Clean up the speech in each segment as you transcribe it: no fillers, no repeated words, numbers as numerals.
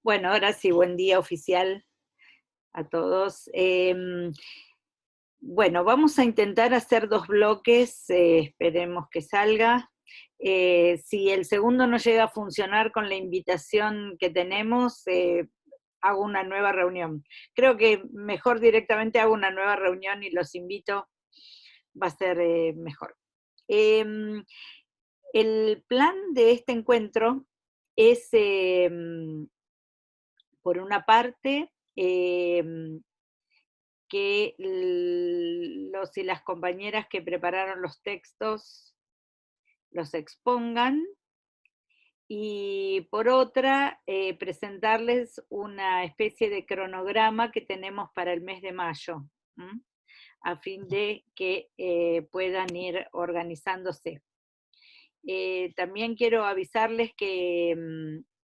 Bueno, ahora sí, buen día oficial a todos. Bueno, vamos a intentar hacer 2 bloques, esperemos que salga. Si el segundo no llega a funcionar con la invitación que tenemos, hago una nueva reunión. Creo que mejor directamente hago una nueva reunión y los invito, va a ser mejor. Em, el plan de este encuentro es, por una parte, que los y las compañeras que prepararon los textos los expongan, y por otra, presentarles una especie de cronograma que tenemos para el mes de mayo, ¿m? A fin de que puedan ir organizándose. También quiero avisarles que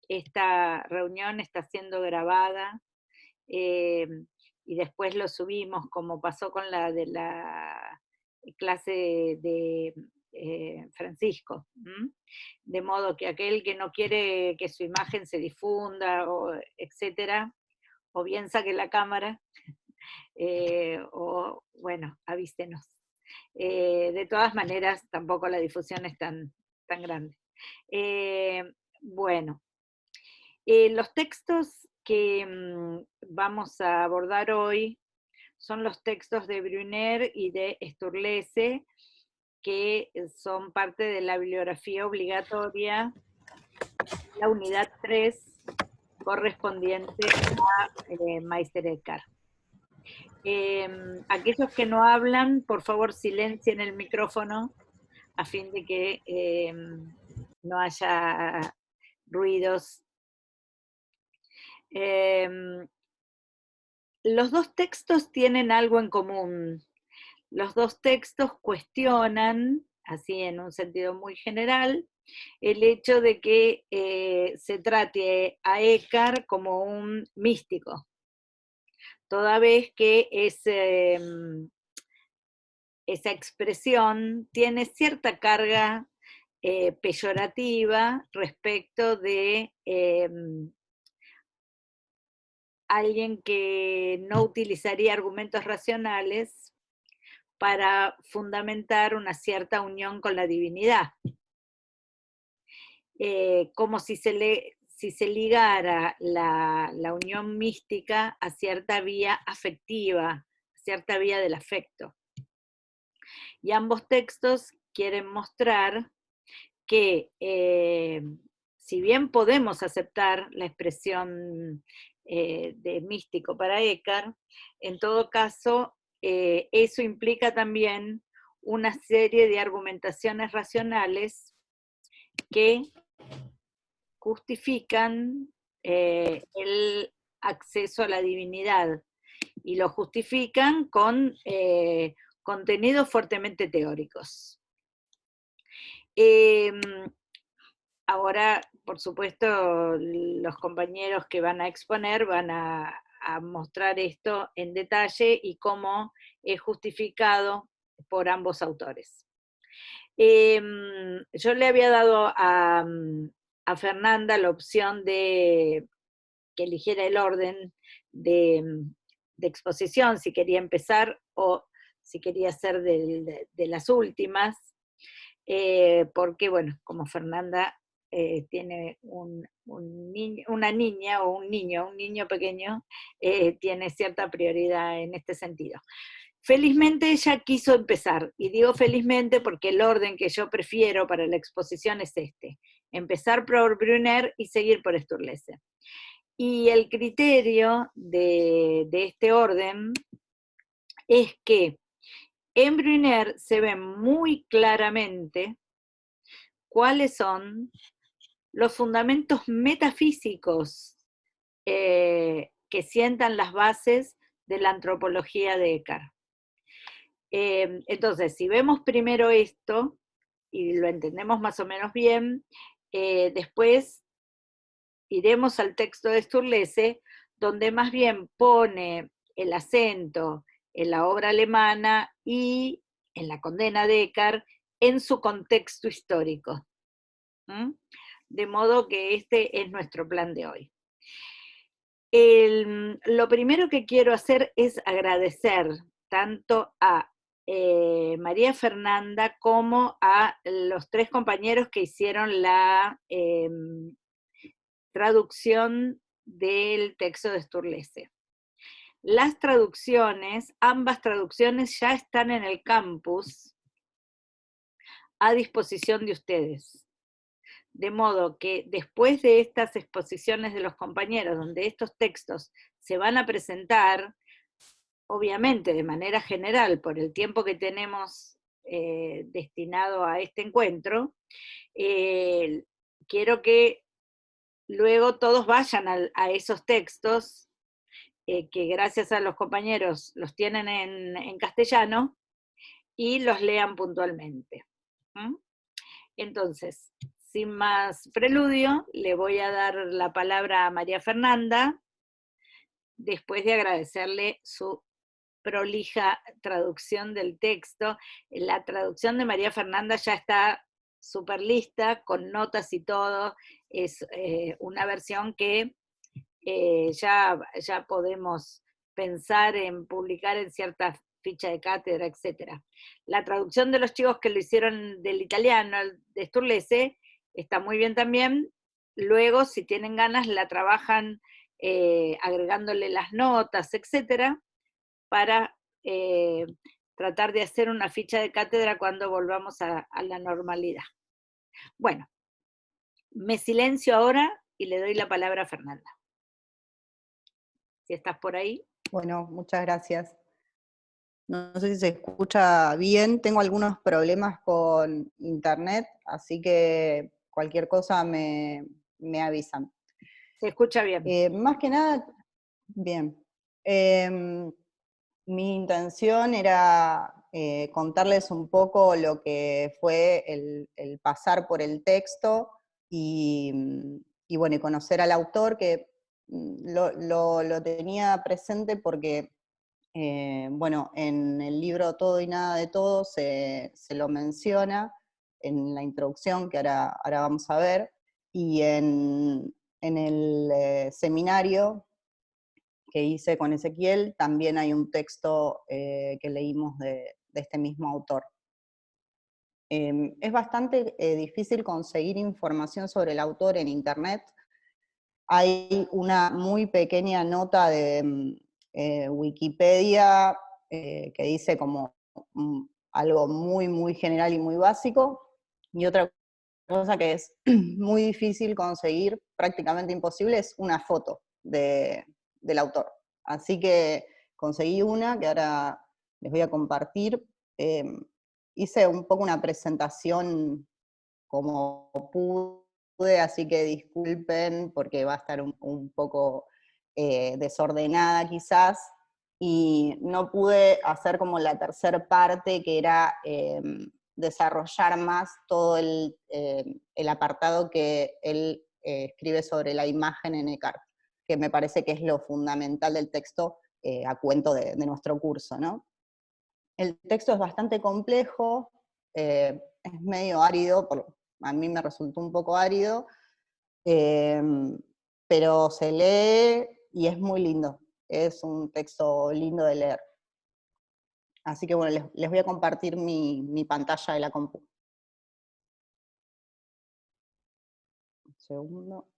esta reunión está siendo grabada, eh, y después lo subimos, como pasó con la de la clase de Francisco. De modo que aquel que no quiere que su imagen se difunda, o etcétera, o bien saque la cámara, o bueno, avístenos. De todas maneras, tampoco la difusión es tan grande. Eh, bueno, los textos que vamos a abordar hoy son los textos de Brunner y de Sturlese, que son parte de la bibliografía obligatoria, la unidad 3, correspondiente a Meister Eckhart. Aquellos que no hablan, por favor silencien el micrófono a fin de que no haya ruidos. Los dos textos tienen algo en común. Los dos textos cuestionan, así en un sentido muy general, el hecho de que se trate a Eckhart como un místico, toda vez que esa expresión tiene cierta carga peyorativa respecto de alguien que no utilizaría argumentos racionales para fundamentar una cierta unión con la divinidad. Como si se ligara la unión mística a cierta vía afectiva, a cierta vía del afecto. Y ambos textos quieren mostrar que, si bien podemos aceptar la expresión de místico para Eckhart, en todo caso, eso implica también una serie de argumentaciones racionales que justifican el acceso a la divinidad, y lo justifican con contenidos fuertemente teóricos. Ahora, por supuesto, los compañeros que van a exponer van a mostrar esto en detalle y cómo es justificado por ambos autores. Yo le había dado a Fernanda la opción de que eligiera el orden de exposición, si quería empezar o si quería ser de las últimas, porque, bueno, como Fernanda tiene una niña o un niño pequeño, tiene cierta prioridad en este sentido. Felizmente ella quiso empezar, y digo felizmente porque el orden que yo prefiero para la exposición es este: empezar por Brunner y seguir por Sturlese. Y el criterio de este orden es que en Brunner se ve muy claramente cuáles son los fundamentos metafísicos que sientan las bases de la antropología de Eckhart. Entonces, si vemos primero esto, y lo entendemos más o menos bien, después iremos al texto de Sturlese, donde más bien pone el acento en la obra alemana y en la condena de Eckhart en su contexto histórico. De modo que este es nuestro plan de hoy. Lo primero que quiero hacer es agradecer tanto a María Fernanda como a los 3 compañeros que hicieron la traducción del texto de Sturlese. Las traducciones, ambas traducciones ya están en el campus a disposición de ustedes. De modo que después de estas exposiciones de los compañeros, donde estos textos se van a presentar, obviamente de manera general, por el tiempo que tenemos destinado a este encuentro, quiero que luego todos vayan a esos textos, que gracias a los compañeros los tienen en castellano, y los lean puntualmente. ¿Mm? Entonces, sin más preludio, le voy a dar la palabra a María Fernanda, después de agradecerle su prolija traducción del texto. La traducción de María Fernanda ya está súper lista, con notas y todo. Es una versión que ya podemos pensar en publicar en ciertas fichas de cátedra, etc. La traducción de los chicos que lo hicieron del italiano, de Sturlese, está muy bien también. Luego, si tienen ganas, la trabajan agregándole las notas, etc., para tratar de hacer una ficha de cátedra cuando volvamos a la normalidad. Bueno, me silencio ahora y le doy la palabra a Fernanda. Si estás por ahí. Bueno, muchas gracias. No sé si se escucha bien, tengo algunos problemas con internet, así que cualquier cosa me avisan. Se escucha bien. Más que nada, bien. Mi intención era contarles un poco lo que fue el pasar por el texto y bueno, y conocer al autor, que lo tenía presente porque, bueno, en el libro Todo y Nada de Todo se lo menciona en la introducción, que ahora vamos a ver, y en el seminario que hice con Ezequiel, también hay un texto que leímos de este mismo autor. Es bastante difícil conseguir información sobre el autor en internet. Hay una muy pequeña nota de Wikipedia que dice como algo muy, muy general y muy básico, y otra cosa que es muy difícil conseguir, prácticamente imposible, es una foto del autor. Así que conseguí una que ahora les voy a compartir. Hice un poco una presentación como pude, así que disculpen porque va a estar un poco desordenada quizás, y no pude hacer como la tercer parte, que era desarrollar más todo el apartado que él escribe sobre la imagen en Eckhart, que me parece que es lo fundamental del texto a cuento de nuestro curso, ¿no? El texto es bastante complejo, es medio árido, a mí me resultó un poco árido, pero se lee y es muy lindo, es un texto lindo de leer. Así que bueno, les voy a compartir mi pantalla de la compu. Un segundo.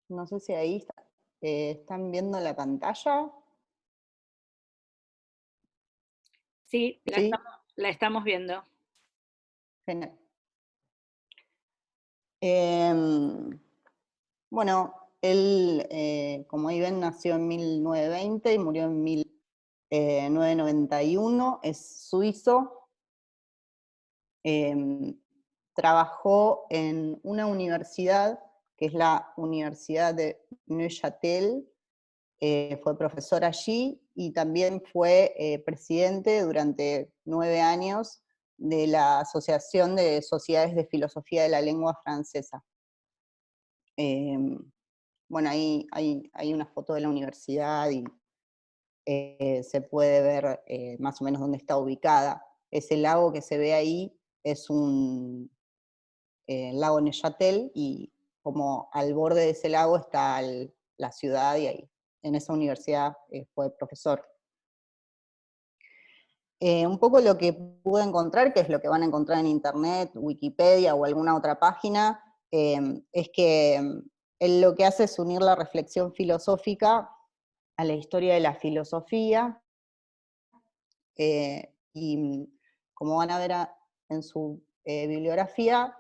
No sé si ahí están viendo la pantalla. Sí, ¿Sí? la estamos viendo. Genial. Bueno, él, como ahí ven, nació en 1920 y murió en 1991, es suizo. Trabajó en una universidad, que es la Universidad de Neuchâtel, fue profesor allí y también fue presidente durante 9 años de la Asociación de Sociedades de Filosofía de la Lengua Francesa. bueno, ahí hay una foto de la universidad y se puede ver más o menos dónde está ubicada. Ese lago que se ve ahí es un lago Neuchâtel, y como al borde de ese lago está la ciudad, y ahí, en esa universidad fue profesor. Un poco lo que pude encontrar, que es lo que van a encontrar en internet, Wikipedia o alguna otra página, es que él lo que hace es unir la reflexión filosófica a la historia de la filosofía, y como van a ver en su bibliografía,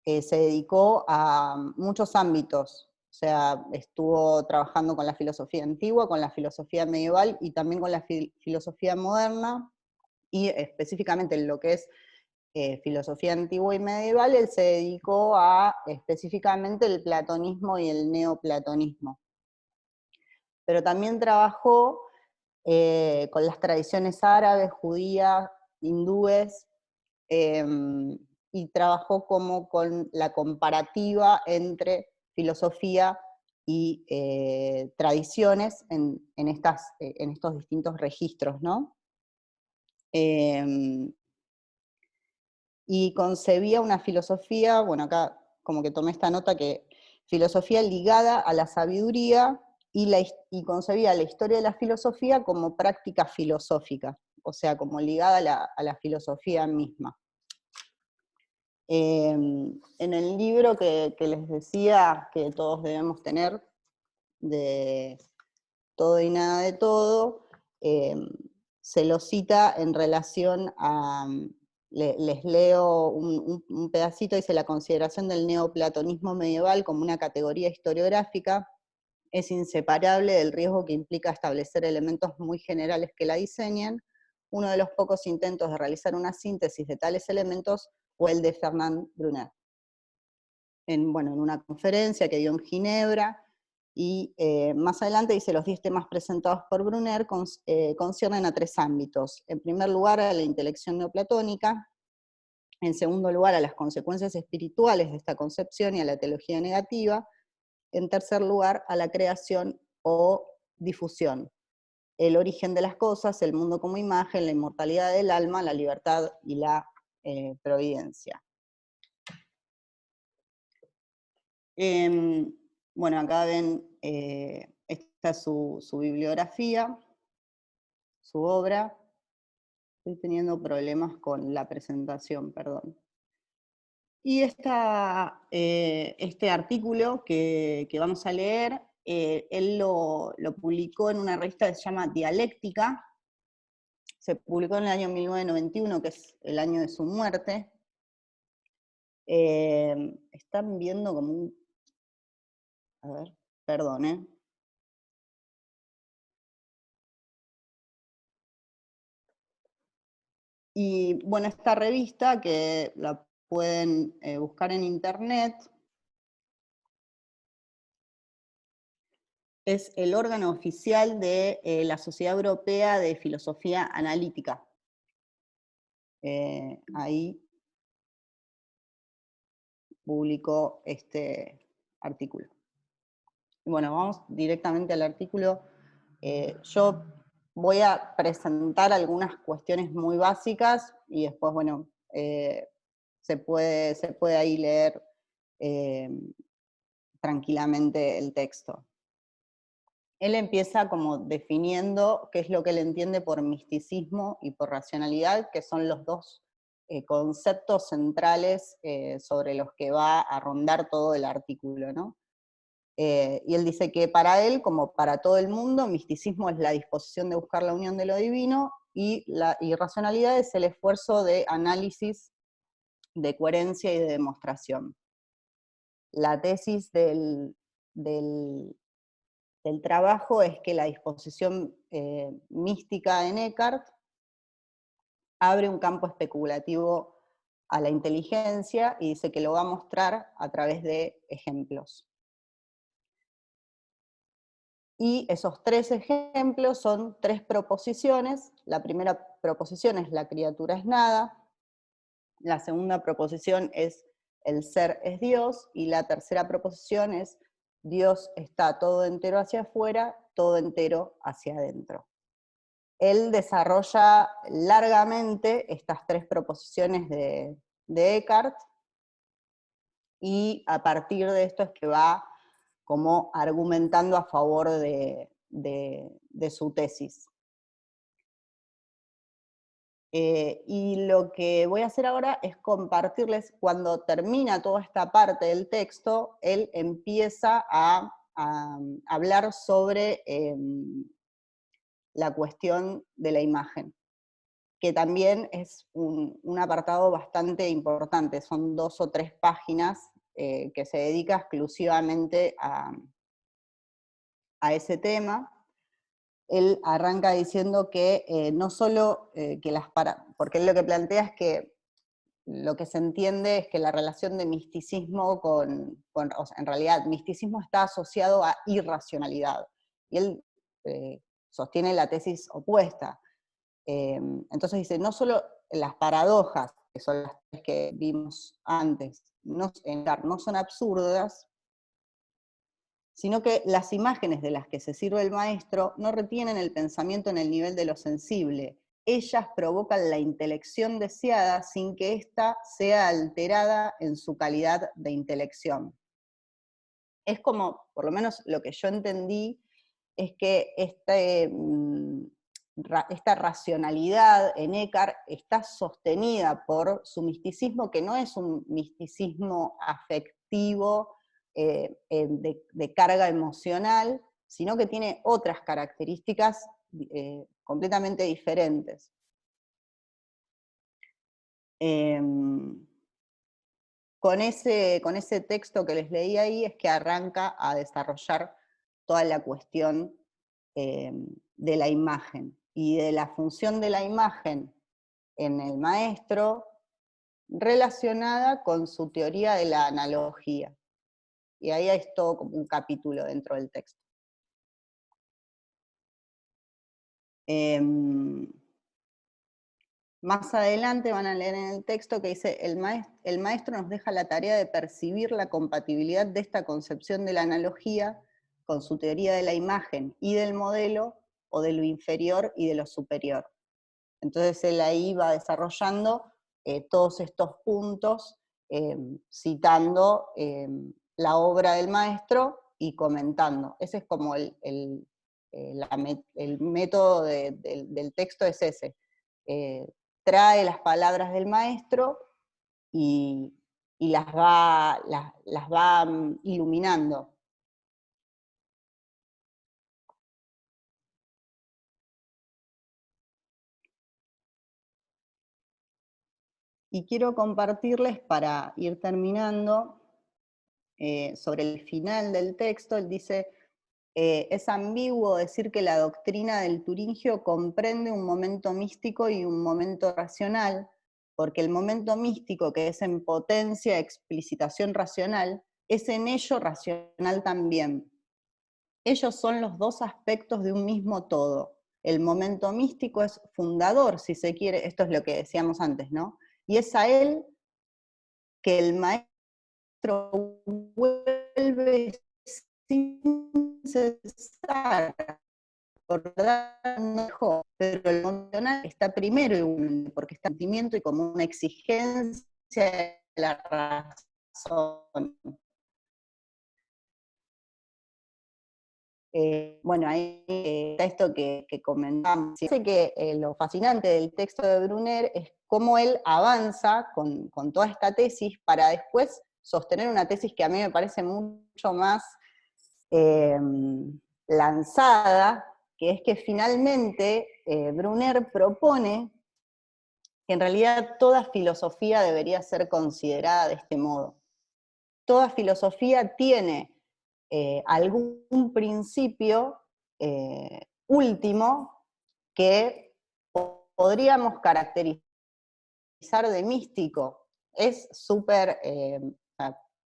se dedicó a muchos ámbitos. O sea, estuvo trabajando con la filosofía antigua, con la filosofía medieval y también con la filosofía moderna, y específicamente en lo que es filosofía antigua y medieval, él se dedicó a específicamente el platonismo y el neoplatonismo. Pero también trabajó con las tradiciones árabes, judías, hindúes, y trabajó como con la comparativa entre filosofía y tradiciones en estos distintos registros, ¿no? Y concebía una filosofía, bueno, acá como que tomé esta nota, que filosofía ligada a la sabiduría, y concebía la historia de la filosofía como práctica filosófica, o sea, como ligada a la filosofía misma. En el libro que les decía que todos debemos tener, de Todo y Nada de Todo, se lo cita en relación a, les leo un pedacito, dice: la consideración del neoplatonismo medieval como una categoría historiográfica es inseparable del riesgo que implica establecer elementos muy generales que la diseñan. Uno de los pocos intentos de realizar una síntesis de tales elementos fue el de Fernand Brunner, en una conferencia que dio en Ginebra. Y más adelante dice: los 10 temas presentados por Brunner conciernen a 3 ámbitos. En primer lugar, a la intelección neoplatónica; en segundo lugar, a las consecuencias espirituales de esta concepción y a la teología negativa; en tercer lugar, a la creación o difusión, el origen de las cosas, el mundo como imagen, la inmortalidad del alma, la libertad y la providencia. Bueno, acá ven, esta es su bibliografía, su obra. Estoy teniendo problemas con la presentación, perdón. Y este artículo que vamos a leer, él lo publicó en una revista que se llama Dialéctica. Se publicó en el año 1991, que es el año de su muerte. Están viendo como un... A ver, perdón, Y bueno, esta revista, que la pueden buscar en internet, es el órgano oficial de la Sociedad Europea de Filosofía Analítica. Ahí publicó este artículo. Bueno, vamos directamente al artículo. Yo voy a presentar algunas cuestiones muy básicas y después, bueno, se puede ahí leer tranquilamente el texto. Él empieza como definiendo qué es lo que él entiende por misticismo y por racionalidad, que son los dos conceptos centrales sobre los que va a rondar todo el artículo, ¿no? Y él dice que para él, como para todo el mundo, misticismo es la disposición de buscar la unión de lo divino, y la irracionalidad es el esfuerzo de análisis, de coherencia y de demostración. La tesis del trabajo es que la disposición mística de Eckhart abre un campo especulativo a la inteligencia, y dice que lo va a mostrar a través de ejemplos. Y esos 3 ejemplos son 3 proposiciones. La primera proposición es: la criatura es nada. La segunda proposición es: el ser es Dios. Y la tercera proposición es: Dios está todo entero hacia afuera, todo entero hacia adentro. Él desarrolla largamente estas tres proposiciones de Eckhart, y a partir de esto es que va como argumentando a favor de su tesis. Y lo que voy a hacer ahora es compartirles, cuando termina toda esta parte del texto, él empieza a hablar sobre la cuestión de la imagen, que también es un apartado bastante importante, son 2 o 3 páginas que se dedica exclusivamente a ese tema. Él arranca diciendo que no solo que porque él lo que plantea es que lo que se entiende es que la relación de misticismo o sea, en realidad, misticismo está asociado a irracionalidad, y él sostiene la tesis opuesta. Entonces dice, no solo las paradojas, que son las tres que vimos antes, no son absurdas, sino que las imágenes de las que se sirve el maestro no retienen el pensamiento en el nivel de lo sensible. Ellas provocan la intelección deseada sin que ésta sea alterada en su calidad de intelección. Es como, por lo menos lo que yo entendí, es que esta racionalidad en Eckhart está sostenida por su misticismo, que no es un misticismo afectivo, de carga emocional, sino que tiene otras características completamente diferentes. Con ese texto que les leí ahí es que arranca a desarrollar toda la cuestión de la imagen y de la función de la imagen en el maestro relacionada con su teoría de la analogía. Y ahí es todo como un capítulo dentro del texto. Más adelante van a leer en el texto que dice, el maestro nos deja la tarea de percibir la compatibilidad de esta concepción de la analogía con su teoría de la imagen y del modelo, o de lo inferior y de lo superior. Entonces él ahí va desarrollando todos estos puntos, citando la obra del maestro y comentando. Ese es como el método del texto, es ese. Trae las palabras del maestro y las va iluminando. Y quiero compartirles, para ir terminando, sobre el final del texto. Él dice, es ambiguo decir que la doctrina del Turingio comprende un momento místico y un momento racional, porque el momento místico, que es en potencia explicitación racional, es en ello racional también. Ellos son los dos aspectos de un mismo todo. El momento místico es fundador, si se quiere, esto es lo que decíamos antes, ¿no? Y es a él que el maestro vuelve sin cesar, pero el emocional está primero, porque está sentimiento y como una exigencia de la razón. Bueno, ahí está esto que comentamos. Dice que lo fascinante del texto de Brunner es cómo él avanza con toda esta tesis para después sostener una tesis que a mí me parece mucho más lanzada, que es que finalmente Brunner propone que en realidad toda filosofía debería ser considerada de este modo. Toda filosofía tiene algún principio último que podríamos caracterizar de místico. Es súper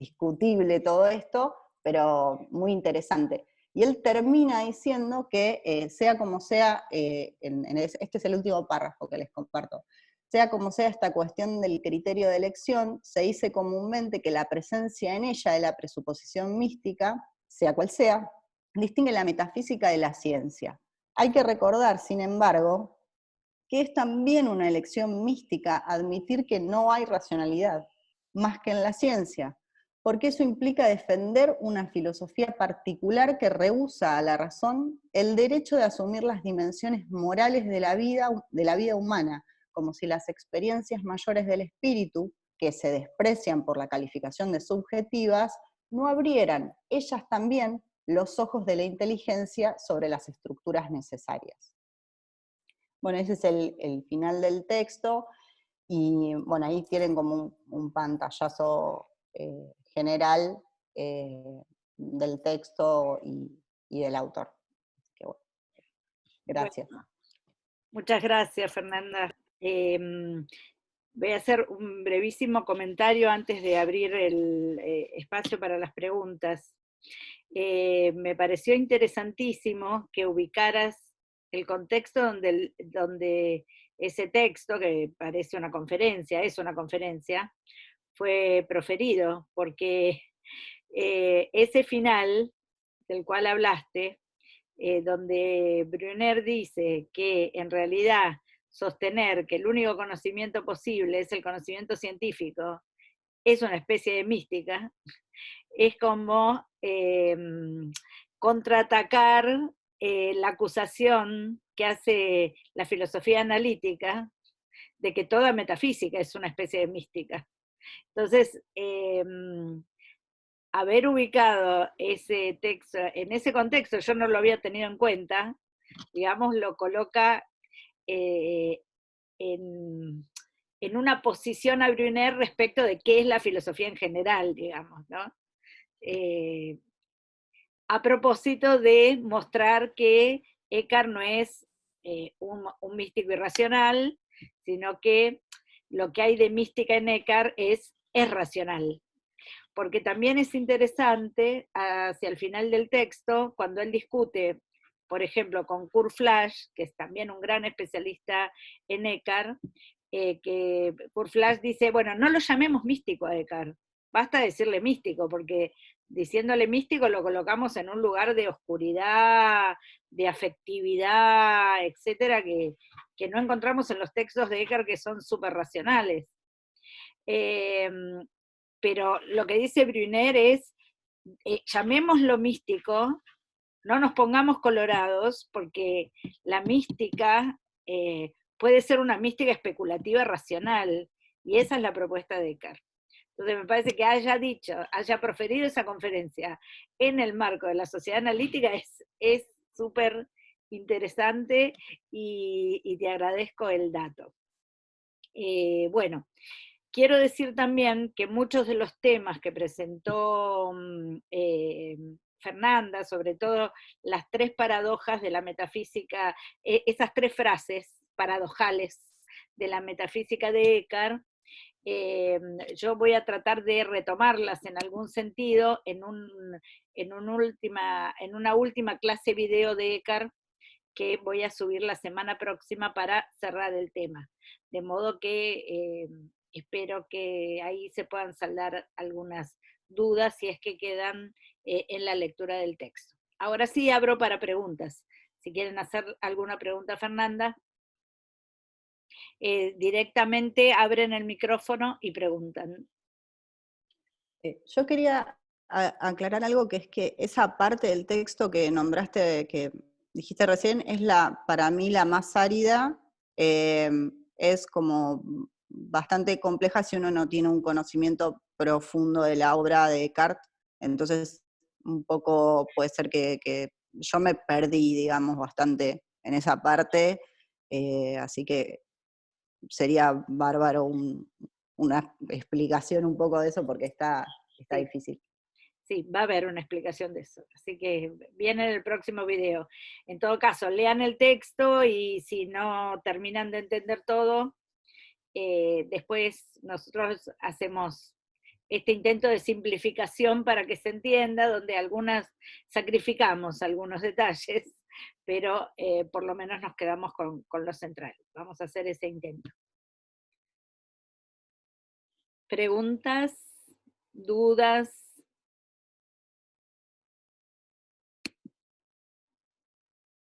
discutible todo esto, pero muy interesante. Y él termina diciendo que sea como sea, este es el último párrafo que les comparto, sea como sea esta cuestión del criterio de elección, se dice comúnmente que la presencia en ella de la presuposición mística sea cual sea, distingue la metafísica de la ciencia. Hay que recordar, sin embargo, que es también una elección mística admitir que no hay racionalidad, más que en la ciencia, porque eso implica defender una filosofía particular que rehúsa a la razón el derecho de asumir las dimensiones morales de la vida humana, como si las experiencias mayores del espíritu, que se desprecian por la calificación de subjetivas, no abrieran, ellas también, los ojos de la inteligencia sobre las estructuras necesarias. Bueno, ese es el final del texto, y bueno, ahí tienen como un pantallazo general del texto y del autor. Así que bueno, gracias. Bueno, muchas gracias, Fernanda. Voy a hacer un brevísimo comentario antes de abrir el espacio para las preguntas. Me pareció interesantísimo que ubicaras el contexto donde ese texto, que parece una conferencia, es una conferencia, fue proferido, porque ese final del cual hablaste, donde Brunner dice que en realidad sostener que el único conocimiento posible es el conocimiento científico, es una especie de mística, es como contraatacar la acusación que hace la filosofía analítica de que toda metafísica es una especie de mística. Entonces, haber ubicado ese texto en ese contexto, yo no lo había tenido en cuenta, digamos, lo coloca eh, en una posición a Brunner respecto de qué es la filosofía en general, digamos, ¿no? A propósito de mostrar que Eckhart no es un místico irracional, sino que lo que hay de mística en Eckhart es racional. Porque también es interesante, hacia el final del texto, cuando él discute, por ejemplo, con Kurt Flash, que es también un gran especialista en Eckhart, que Kurt Flash dice, bueno, no lo llamemos místico a Eckhart, basta decirle místico, porque diciéndole místico lo colocamos en un lugar de oscuridad, de afectividad, etcétera, que no encontramos en los textos de Eckhart, que son súper racionales. Pero lo que dice Brunner es, llamémoslo místico, no nos pongamos colorados, porque la mística puede ser una mística especulativa racional, y esa es la propuesta de Descartes. Entonces me parece que haya proferido esa conferencia en el marco de la sociedad analítica es súper interesante, y te agradezco el dato. Bueno, quiero decir también que muchos de los temas que presentó Fernanda, sobre todo las tres paradojas de la metafísica, esas tres frases paradojales de la metafísica de Eckhart, yo voy a tratar de retomarlas en algún sentido en una última clase video de Eckhart que voy a subir la semana próxima para cerrar el tema. De modo que espero que ahí se puedan saldar algunas dudas si es que quedan en la lectura del texto. Ahora sí abro para preguntas. Si quieren hacer alguna pregunta, Fernanda, directamente abren el micrófono y preguntan. Yo quería aclarar algo, que es que esa parte del texto que nombraste, que dijiste recién, es para mí la más árida, es como bastante compleja si uno no tiene un conocimiento profundo de la obra de Descartes, entonces un poco puede ser que yo me perdí, digamos, bastante en esa parte, así que sería bárbaro una explicación un poco de eso, porque está Sí, difícil. sí, va a haber una explicación de eso. Así que viene en el próximo video. En todo caso, lean el texto y si no terminan de entender todo, después nosotros hacemos este intento de simplificación para que se entienda, donde sacrificamos algunos detalles, pero por lo menos nos quedamos con lo central. Vamos a hacer ese intento. ¿Preguntas? ¿Dudas?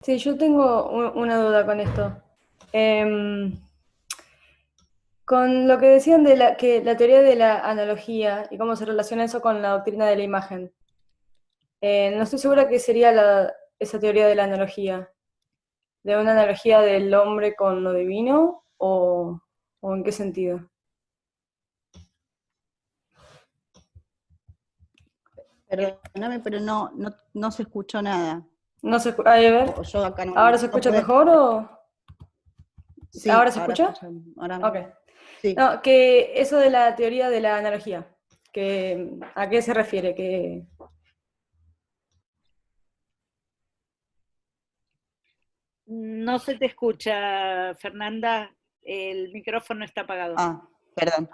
Sí, yo tengo una duda con esto. Em, con lo que decían de que la teoría de la analogía y cómo se relaciona eso con la doctrina de la imagen. No estoy segura qué sería esa teoría de la analogía. ¿De una analogía del hombre con lo divino o en qué sentido? Perdóname, pero no se escuchó nada. No se a ver, Yo acá ¿ahora se no escucha pude. mejor o Sí, ahora se ahora escucha? escuchamos. Ahora Ok. sí. No, que eso de la teoría de la analogía, ¿a qué se refiere? No se te escucha, Fernanda, el micrófono está apagado. Ah, perdón.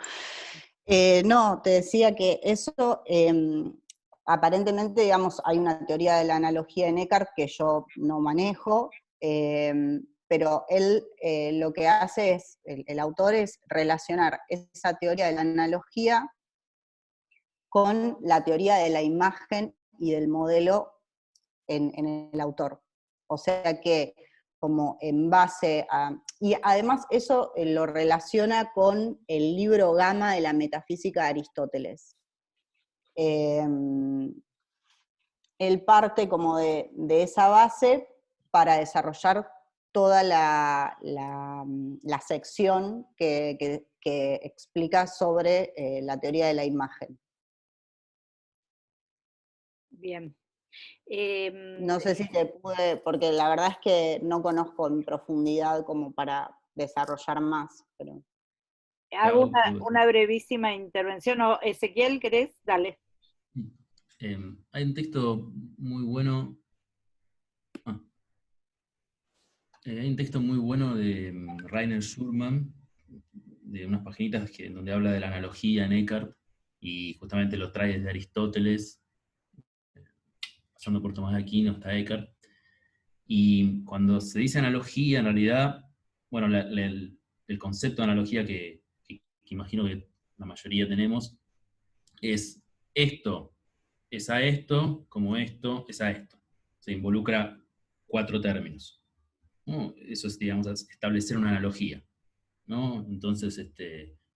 No, te decía que eso, aparentemente, digamos, hay una teoría de la analogía en Eckhart que yo no manejo, pero él lo que hace es, el autor es relacionar esa teoría de la analogía con la teoría de la imagen y del modelo en el autor. O sea que como en base a... Y además eso lo relaciona con el libro Gama de la metafísica de Aristóteles. Él parte como de esa base para desarrollar toda la sección que explica sobre la teoría de la imagen. Bien. No sé si te pude, porque la verdad es que no conozco en profundidad como para desarrollar más, pero... Hago una brevísima intervención. O Ezequiel, ¿querés? Dale. Hay un texto muy bueno. Hay un texto muy bueno de Rainer Schurman, de unas paginitas donde habla de la analogía en Eckhart, y justamente lo trae desde Aristóteles, pasando por Tomás de Aquino hasta Eckhart. Y cuando se dice analogía, en realidad, bueno, el concepto de analogía que imagino que la mayoría tenemos, es esto es a esto, como esto es a esto. Se involucra 4 términos, ¿no? Eso es, digamos, establecer una analogía, ¿no? Entonces,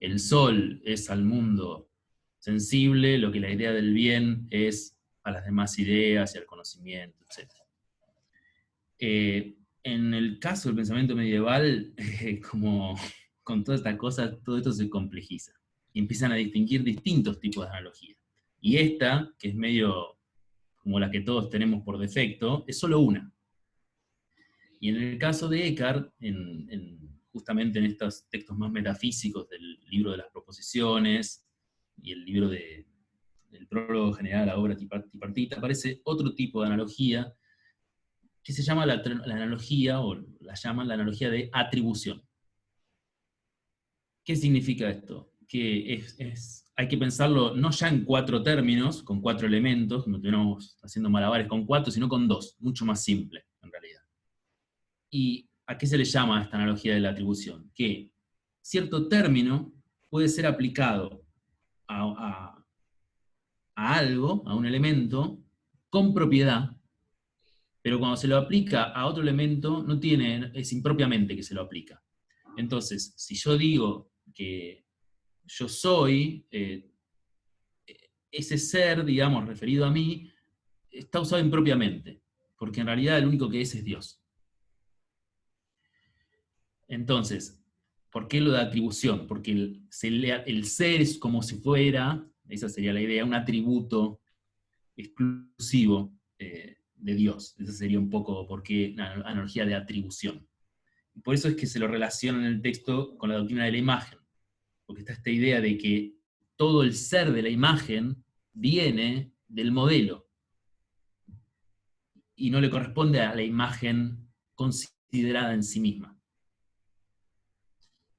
el sol es al mundo sensible, lo que la idea del bien es a las demás ideas y al conocimiento, etc. En el caso del pensamiento medieval, como con todas estas cosas, todo esto se complejiza. Y empiezan a distinguir distintos tipos de analogías. Y esta, que es medio como la que todos tenemos por defecto, es solo una. Y en el caso de Eckhart, justamente en estos textos más metafísicos del libro de las proposiciones y el libro del prólogo general a la obra tripartita, aparece otro tipo de analogía que se llama la analogía, o la llaman la analogía de atribución. ¿Qué significa esto? Que hay que pensarlo no ya en 4 términos, con 4 elementos, como estuviéramos haciendo malabares con 4, sino con 2, mucho más simple, en realidad. ¿Y a qué se le llama esta analogía de la atribución? Que cierto término puede ser aplicado a algo, a un elemento, con propiedad, pero cuando se lo aplica a otro elemento, es impropiamente que se lo aplica. Entonces, si yo digo que yo soy, ese ser, digamos, referido a mí, está usado impropiamente, porque en realidad el único que es Dios. Entonces, ¿por qué lo de atribución? Porque el ser es como si fuera, esa sería la idea, un atributo exclusivo de Dios. Esa sería un poco por qué la analogía de atribución. Por eso es que se lo relaciona en el texto con la doctrina de la imagen, porque está esta idea de que todo el ser de la imagen viene del modelo, y no le corresponde a la imagen considerada en sí misma.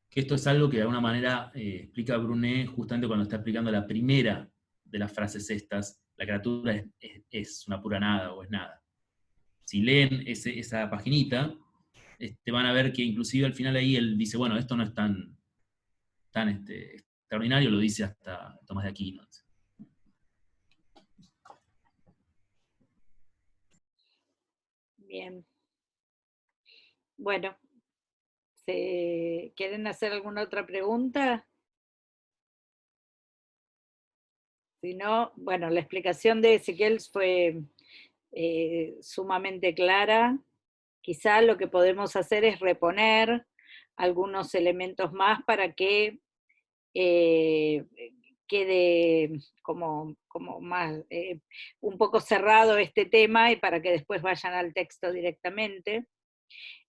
Que esto es algo que de alguna manera explica Brunet justamente cuando está explicando la primera de las frases estas: la criatura es una pura nada o es nada. Si leen esa paginita, van a ver que inclusive al final ahí él dice, bueno, esto no es tan extraordinario, lo dice hasta Tomás de Aquino. Bien. Bueno, ¿quieren hacer alguna otra pregunta? Si no, bueno, la explicación de Ezequiel fue sumamente clara. Quizá lo que podemos hacer es reponer algunos elementos más para que eh, quede como más, un poco cerrado este tema y para que después vayan al texto directamente.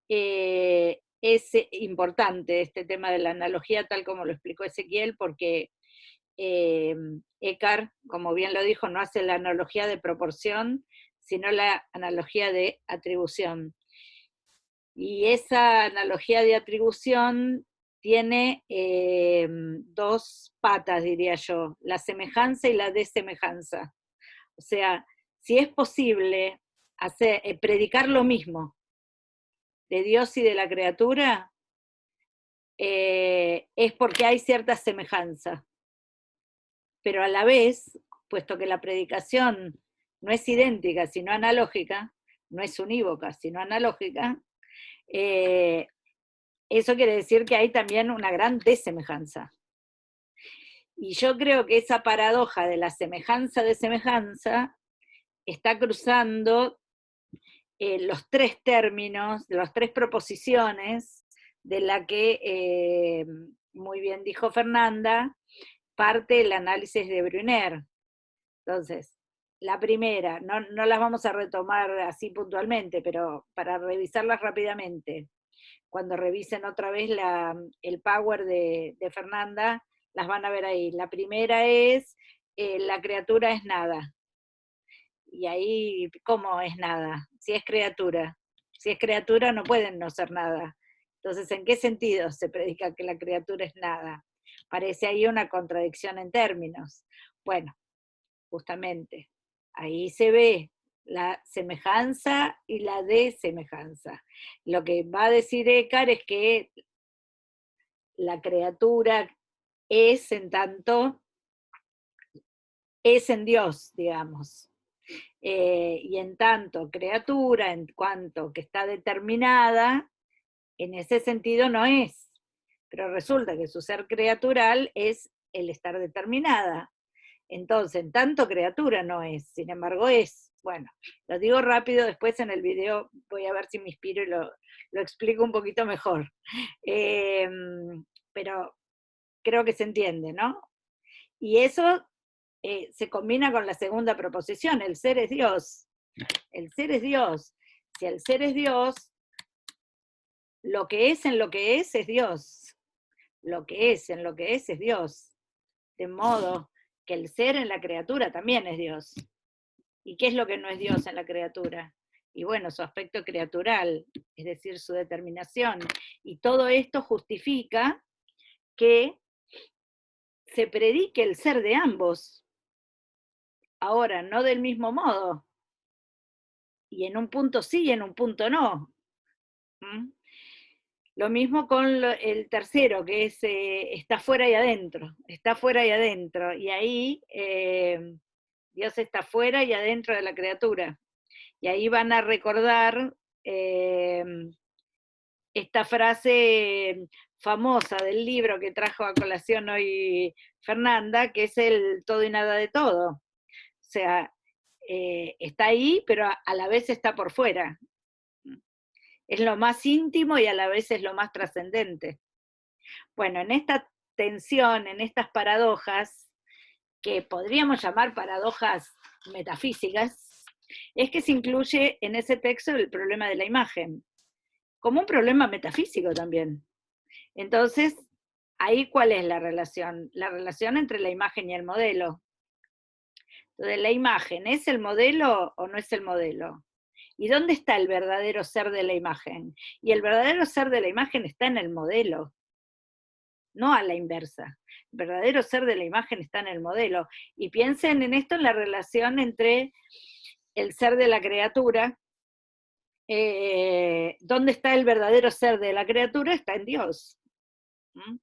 Es importante este tema de la analogía, tal como lo explicó Ezequiel, porque Eckhart, como bien lo dijo, no hace la analogía de proporción, sino la analogía de atribución. Y esa analogía de atribución tiene dos patas, diría yo, la semejanza y la desemejanza. O sea, si es posible predicar lo mismo de Dios y de la criatura, es porque hay cierta semejanza. Pero a la vez, puesto que la predicación no es idéntica, sino analógica, no es unívoca, sino analógica, eso quiere decir que hay también una gran desemejanza. Y yo creo que esa paradoja de la semejanza de semejanza está cruzando los tres términos, las tres proposiciones de la que, muy bien dijo Fernanda, parte el análisis de Brunner. Entonces, la primera, no las vamos a retomar así puntualmente, pero para revisarlas rápidamente, cuando revisen otra vez el power de Fernanda, las van a ver ahí. La primera es, la criatura es nada. Y ahí, ¿cómo es nada? Si es criatura. Si es criatura no pueden no ser nada. Entonces, ¿en qué sentido se predica que la criatura es nada? Parece ahí una contradicción en términos. Bueno, justamente, ahí se ve la semejanza y la desemejanza. Lo que va a decir Eckhart es que la criatura es en tanto, es en Dios, digamos. Y en tanto criatura, en cuanto que está determinada, en ese sentido no es. Pero resulta que su ser criatural es el estar determinada. Entonces, en tanto criatura no es, sin embargo es. Bueno, lo digo rápido, después en el video voy a ver si me inspiro y lo explico un poquito mejor. Pero creo que se entiende, ¿no? Y eso se combina con la segunda proposición, el ser es Dios. El ser es Dios. Si el ser es Dios, lo que es en lo que es Dios. Lo que es en lo que es Dios. De modo que el ser en la criatura también es Dios. ¿Y qué es lo que no es Dios en la criatura? Y bueno, su aspecto criatural, es decir, su determinación. Y todo esto justifica que se predique el ser de ambos. Ahora, no del mismo modo. Y en un punto sí y en un punto no. ¿Mm? Lo mismo con el tercero, que es está fuera y adentro. Está fuera y adentro. Y ahí Dios está fuera y adentro de la criatura. Y ahí van a recordar esta frase famosa del libro que trajo a colación hoy Fernanda, que es el todo y nada de todo. O sea, está ahí, pero a la vez está por fuera. Es lo más íntimo y a la vez es lo más trascendente. Bueno, en esta tensión, en estas paradojas, que podríamos llamar paradojas metafísicas, es que se incluye en ese texto el problema de la imagen, como un problema metafísico también. Entonces, ahí ¿cuál es la relación? La relación entre la imagen y el modelo. Entonces, ¿la imagen es el modelo o no es el modelo? ¿Y dónde está el verdadero ser de la imagen? Y el verdadero ser de la imagen está en el modelo, no a la inversa. El verdadero ser de la imagen está en el modelo. Y piensen en esto, en la relación entre el ser de la criatura. ¿Dónde está el verdadero ser de la criatura? Está en Dios.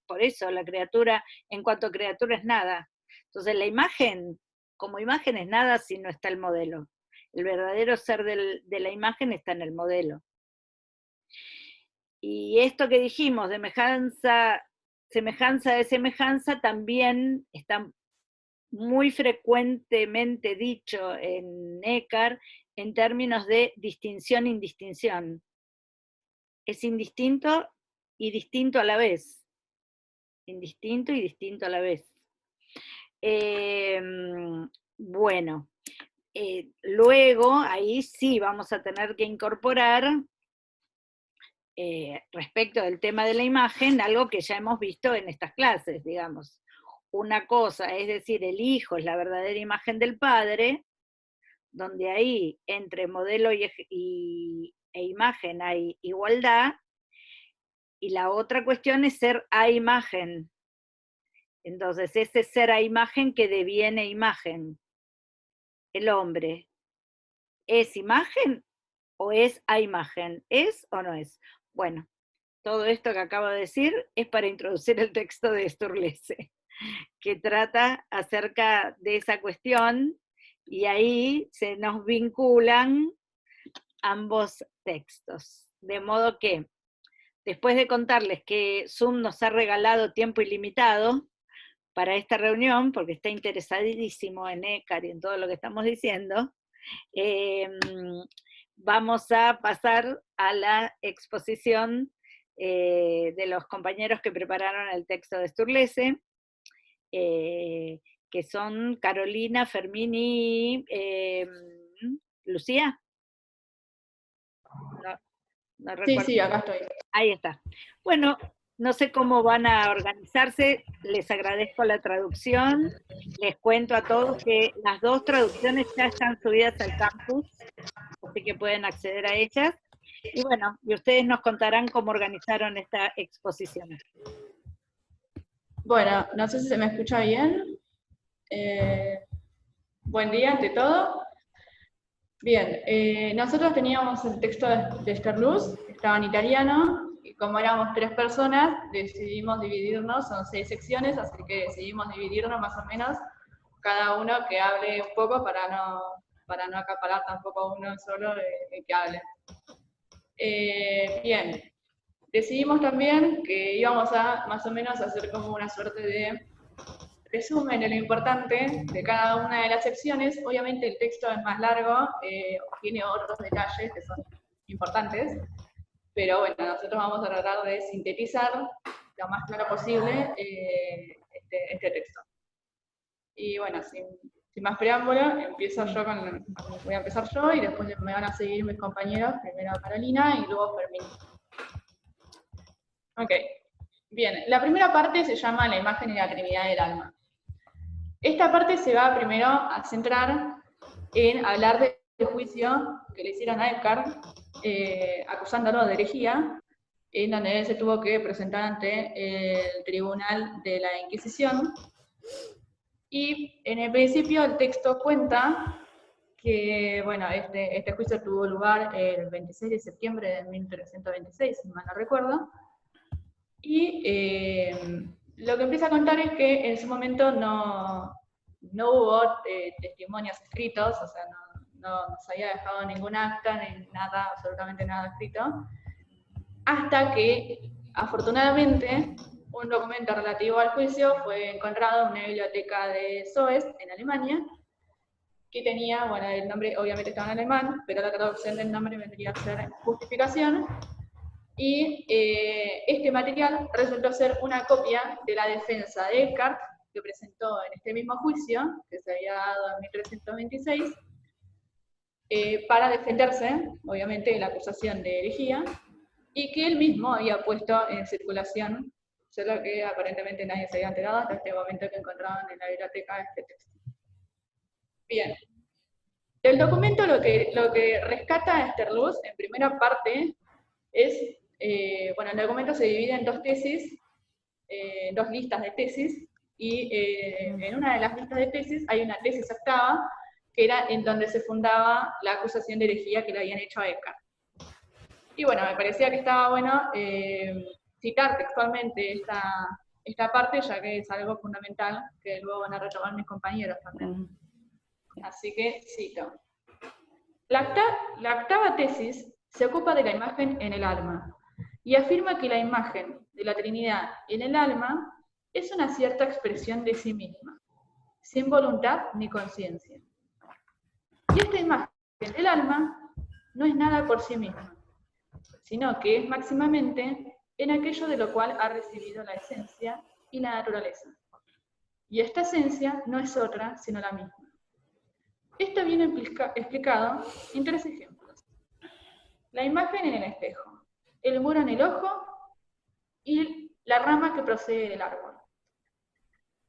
Por eso la criatura, en cuanto a criatura, es nada. Entonces la imagen, como imagen, es nada si no está el modelo. El verdadero ser de la imagen está en el modelo. Y esto que dijimos, de semejanza de semejanza, también está muy frecuentemente dicho en Eckhart en términos de distinción-indistinción. Es indistinto y distinto a la vez. Indistinto y distinto a la vez. Bueno, luego ahí sí vamos a tener que incorporar, respecto del tema de la imagen, algo que ya hemos visto en estas clases, digamos. Una cosa, es decir, el hijo es la verdadera imagen del padre, donde ahí entre modelo e imagen hay igualdad, y la otra cuestión es ser a imagen. Entonces, ese ser a imagen que deviene imagen. El hombre, ¿es imagen o es a imagen? ¿Es o no es? Bueno, todo esto que acabo de decir es para introducir el texto de Sturluson, que trata acerca de esa cuestión, y ahí se nos vinculan ambos textos. De modo que, después de contarles que Zoom nos ha regalado tiempo ilimitado para esta reunión, porque está interesadísimo en Eckhart y en todo lo que estamos diciendo, vamos a pasar a la exposición de los compañeros que prepararon el texto de Sturluson, que son Carolina, Fermín y Lucía. No recuerdo. Sí, acá estoy. Ahí está. Bueno, no sé cómo van a organizarse, les agradezco la traducción, les cuento a todos que las dos traducciones ya están subidas al campus, así que pueden acceder a ellas. Y bueno, y ustedes nos contarán cómo organizaron esta exposición. Bueno, no sé si se me escucha bien. Buen día ante todo. Bien, nosotros teníamos el texto de Sturluson, estaba en italiano, y como éramos 3 personas, decidimos dividirnos, son 6 secciones, así que decidimos dividirnos más o menos, cada uno que hable un poco para no acaparar tampoco uno solo el que hable. Bien, decidimos también que íbamos a más o menos hacer como una suerte de resumen de lo importante de cada una de las secciones. Obviamente el texto es más largo, tiene otros detalles que son importantes, pero bueno, nosotros vamos a tratar de sintetizar lo más claro posible este texto. Y bueno, sin más preámbulo, voy a empezar yo y después me van a seguir mis compañeros, primero Carolina y luego Fermín. Ok, bien, la primera parte se llama la imagen y la Trinidad del alma. Esta parte se va primero a centrar en hablar del juicio que le hicieron a Eckhart, acusándolo de herejía, en donde él se tuvo que presentar ante el tribunal de la Inquisición. Y en el principio el texto cuenta que, bueno, este juicio tuvo lugar el 26 de septiembre de 1326, si mal no recuerdo, y lo que empieza a contar es que en su momento no hubo testimonios escritos, o sea, no se había dejado ningún acta, ni nada, absolutamente nada escrito, hasta que, afortunadamente, un documento relativo al juicio fue encontrado en una biblioteca de Soest, en Alemania, que tenía, bueno, el nombre obviamente estaba en alemán, pero la traducción del nombre vendría a ser justificación, y este material resultó ser una copia de la defensa de Eckhart, que presentó en este mismo juicio, que se había dado en 1326, para defenderse, obviamente, de la acusación de herejía, y que él mismo había puesto en circulación, solo que aparentemente nadie se había enterado hasta este momento que encontraban en la biblioteca este texto. Bien. Del documento lo que rescata Sturluson en primera parte es, bueno, el documento se divide en 2 tesis, 2 listas de tesis, y en una de las listas de tesis hay una tesis octava, que era en donde se fundaba la acusación de herejía que le habían hecho a Eckhart. Y bueno, me parecía que estaba bueno citar textualmente esta parte, ya que es algo fundamental que luego van a retomar mis compañeros también. Así que cito. La octava tesis se ocupa de la imagen en el alma, y afirma que la imagen de la Trinidad en el alma es una cierta expresión de sí misma, sin voluntad ni conciencia. Y esta imagen del alma no es nada por sí misma, sino que es máximamente en aquello de lo cual ha recibido la esencia y la naturaleza. Y esta esencia no es otra sino la misma. Esto viene explicado en 3 ejemplos. La imagen en el espejo, el muro en el ojo y la rama que procede del árbol.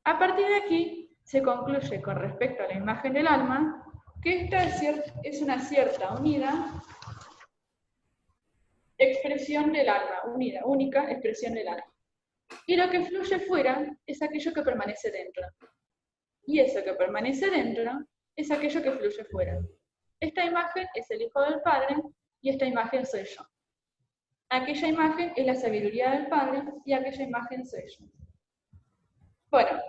A partir de aquí se concluye con respecto a la imagen del alma que esta es una cierta unida expresión del alma, única expresión del alma. Y lo que fluye fuera es aquello que permanece dentro. Y eso que permanece dentro es aquello que fluye fuera. Esta imagen es el Hijo del Padre y esta imagen soy yo. Aquella imagen es la sabiduría del Padre y aquella imagen soy yo. Bueno,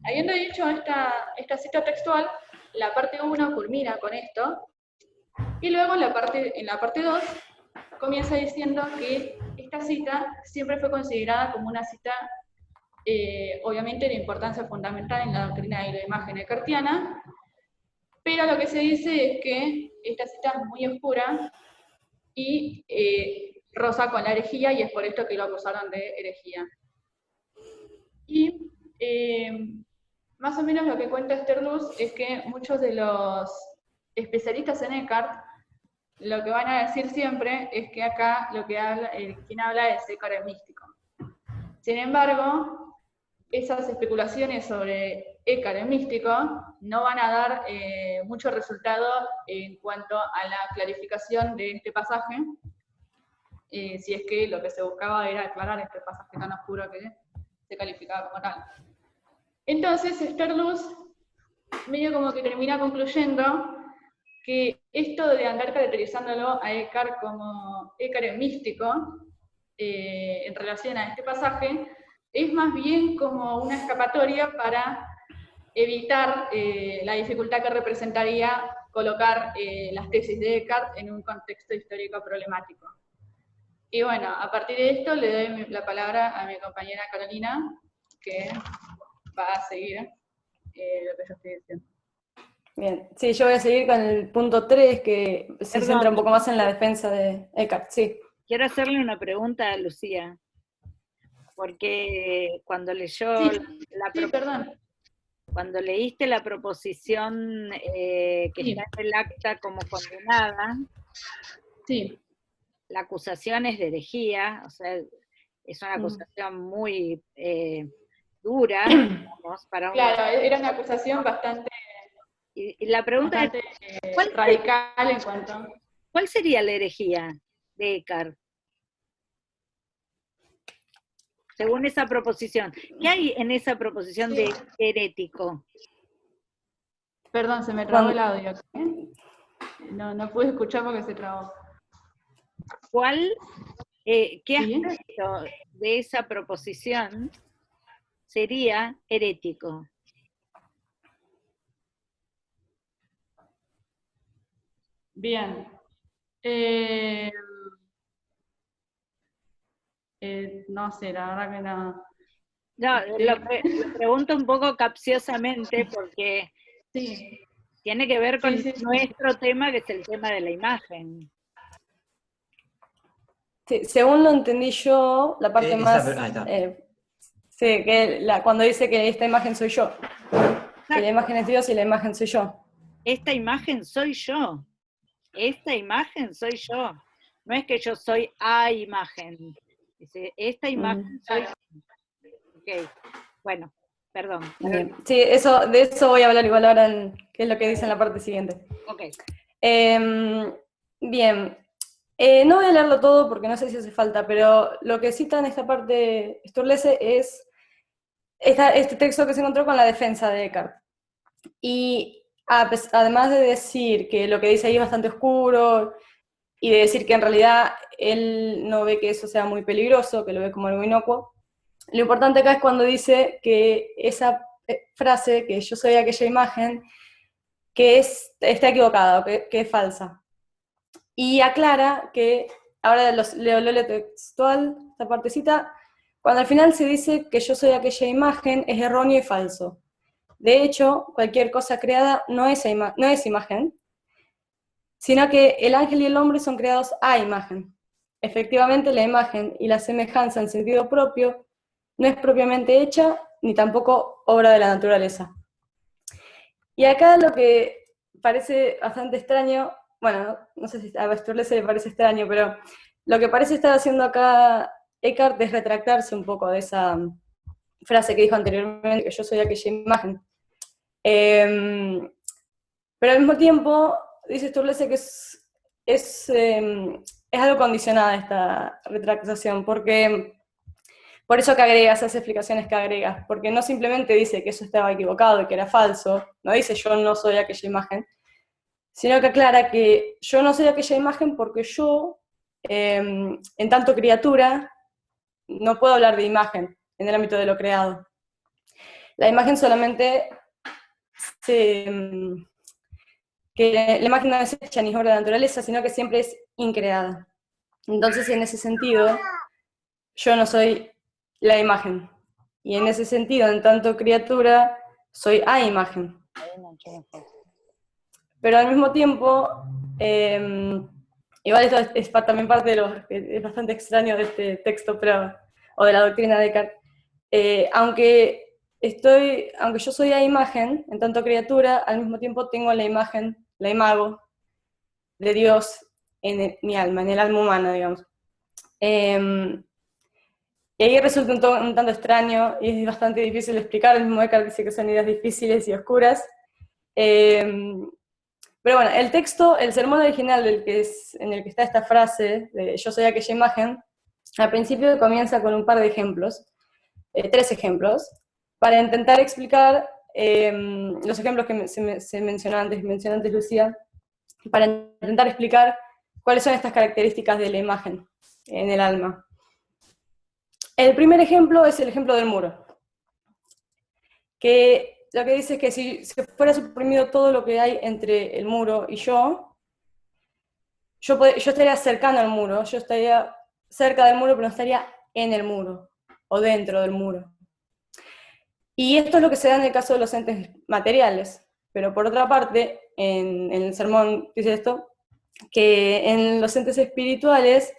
habiendo dicho esta cita textual, la parte 1 culmina con esto, y luego en la parte 2 comienza diciendo que esta cita siempre fue considerada como una cita, obviamente, de importancia fundamental en la doctrina de la imagen eckartiana, pero lo que se dice es que esta cita es muy oscura y roza con la herejía, y es por esto que lo acusaron de herejía. Y más o menos lo que cuenta Esther Luz es que muchos de los especialistas en Eckhart lo que van a decir siempre es que acá lo que habla, quien habla es Eckhart el místico. Sin embargo, esas especulaciones sobre Eckhart el místico no van a dar mucho resultado en cuanto a la clarificación de este pasaje, si es que lo que se buscaba era aclarar este pasaje tan oscuro que se calificaba como tal. Entonces, Esther Luz medio como que termina concluyendo que esto de andar caracterizándolo a Eckhart como Eckhart el místico, en relación a este pasaje, es más bien como una escapatoria para evitar la dificultad que representaría colocar las tesis de Eckhart en un contexto histórico problemático. Y bueno, a partir de esto le doy la palabra a mi compañera Carolina, que va a seguir lo que yo estoy diciendo. Bien, sí, yo voy a seguir con el punto 3, que se centra un poco más en la defensa de Eckhart, sí. Quiero hacerle una pregunta a Lucía, porque cuando leyó cuando leíste la proposición que está en el acta como condenada, sí, la acusación es de herejía, o sea, es una acusación muy dura, digamos, para un... Claro, era una acusación bastante... Y la pregunta bastante, es, radical en cuanto... ¿Cuál sería la herejía de Eckhart? Según esa proposición. ¿Qué hay en esa proposición de herético? Perdón, se me trabó el audio. No pude escuchar porque se trabó. ¿Qué aspecto de esa proposición sería herético? Bien. No sé, la verdad que no. No, lo pregunto un poco capciosamente porque tiene que ver con nuestro tema, que es el tema de la imagen. Sí, según lo entendí yo, la parte más... sí, cuando dice que esta imagen soy yo. Que la imagen es Dios y la imagen soy yo. Esta imagen soy yo. Esta imagen soy yo. No es que yo soy a imagen. Dice, esta imagen soy yo. Ok, bueno, perdón. Sí, de eso voy a hablar igual ahora, que es lo que dice en la parte siguiente. Ok. Bien, no voy a leerlo todo porque no sé si hace falta, pero lo que cita en esta parte Sturluson es este texto que se encontró con la defensa de Eckhart. Y además de decir que lo que dice ahí es bastante oscuro, y de decir que en realidad él no ve que eso sea muy peligroso, que lo ve como algo inocuo, lo importante acá es cuando dice que esa frase, que yo soy aquella imagen, que está equivocada, que es falsa. Y aclara que ahora leo textual, esta partecita. Cuando al final se dice que yo soy aquella imagen, es erróneo y falso. De hecho, cualquier cosa creada no es imagen, sino que el ángel y el hombre son creados a imagen. Efectivamente, la imagen y la semejanza en sentido propio no es propiamente hecha, ni tampoco obra de la naturaleza. Y acá lo que parece bastante extraño, bueno, no sé si a Sturluson le parece extraño, pero lo que parece estar haciendo acá Eckhart es retractarse un poco de esa frase que dijo anteriormente, que yo soy aquella imagen. Pero al mismo tiempo, dice Sturluson que es algo condicionada esta retractación, porque por eso que agrega esas explicaciones que agrega, porque no simplemente dice que eso estaba equivocado y que era falso, no dice yo no soy aquella imagen, sino que aclara que yo no soy aquella imagen porque yo, en tanto criatura, no puedo hablar de imagen en el ámbito de lo creado. La imagen solamente que la imagen no es hecha ni es obra de la naturaleza, sino que siempre es increada. Entonces, en ese sentido, yo no soy la imagen. Y en ese sentido, en tanto criatura, soy a imagen. Pero al mismo tiempo, igual esto es también parte de lo que es bastante extraño de este texto, o de la doctrina de Descartes. Aunque yo soy a imagen, en tanto criatura, al mismo tiempo tengo la imagen, la imago de Dios en mi alma, en el alma humana, digamos. Y ahí resulta un tanto extraño y es bastante difícil de explicar. El mismo Descartes dice que son ideas difíciles y oscuras. Pero bueno, el texto, el sermón original en el que está esta frase de yo soy aquella imagen, al principio comienza con un par de ejemplos, 3 ejemplos, para intentar explicar los ejemplos que se mencionó antes Lucía, para intentar explicar cuáles son estas características de la imagen en el alma. El primer ejemplo es el ejemplo del muro, que lo que dice es que si se fuera suprimido todo lo que hay entre el muro y yo estaría cercano al muro, yo estaría cerca del muro, pero no estaría en el muro, o dentro del muro. Y esto es lo que se da en el caso de los entes materiales, pero por otra parte, en el sermón dice esto, que en los entes espirituales,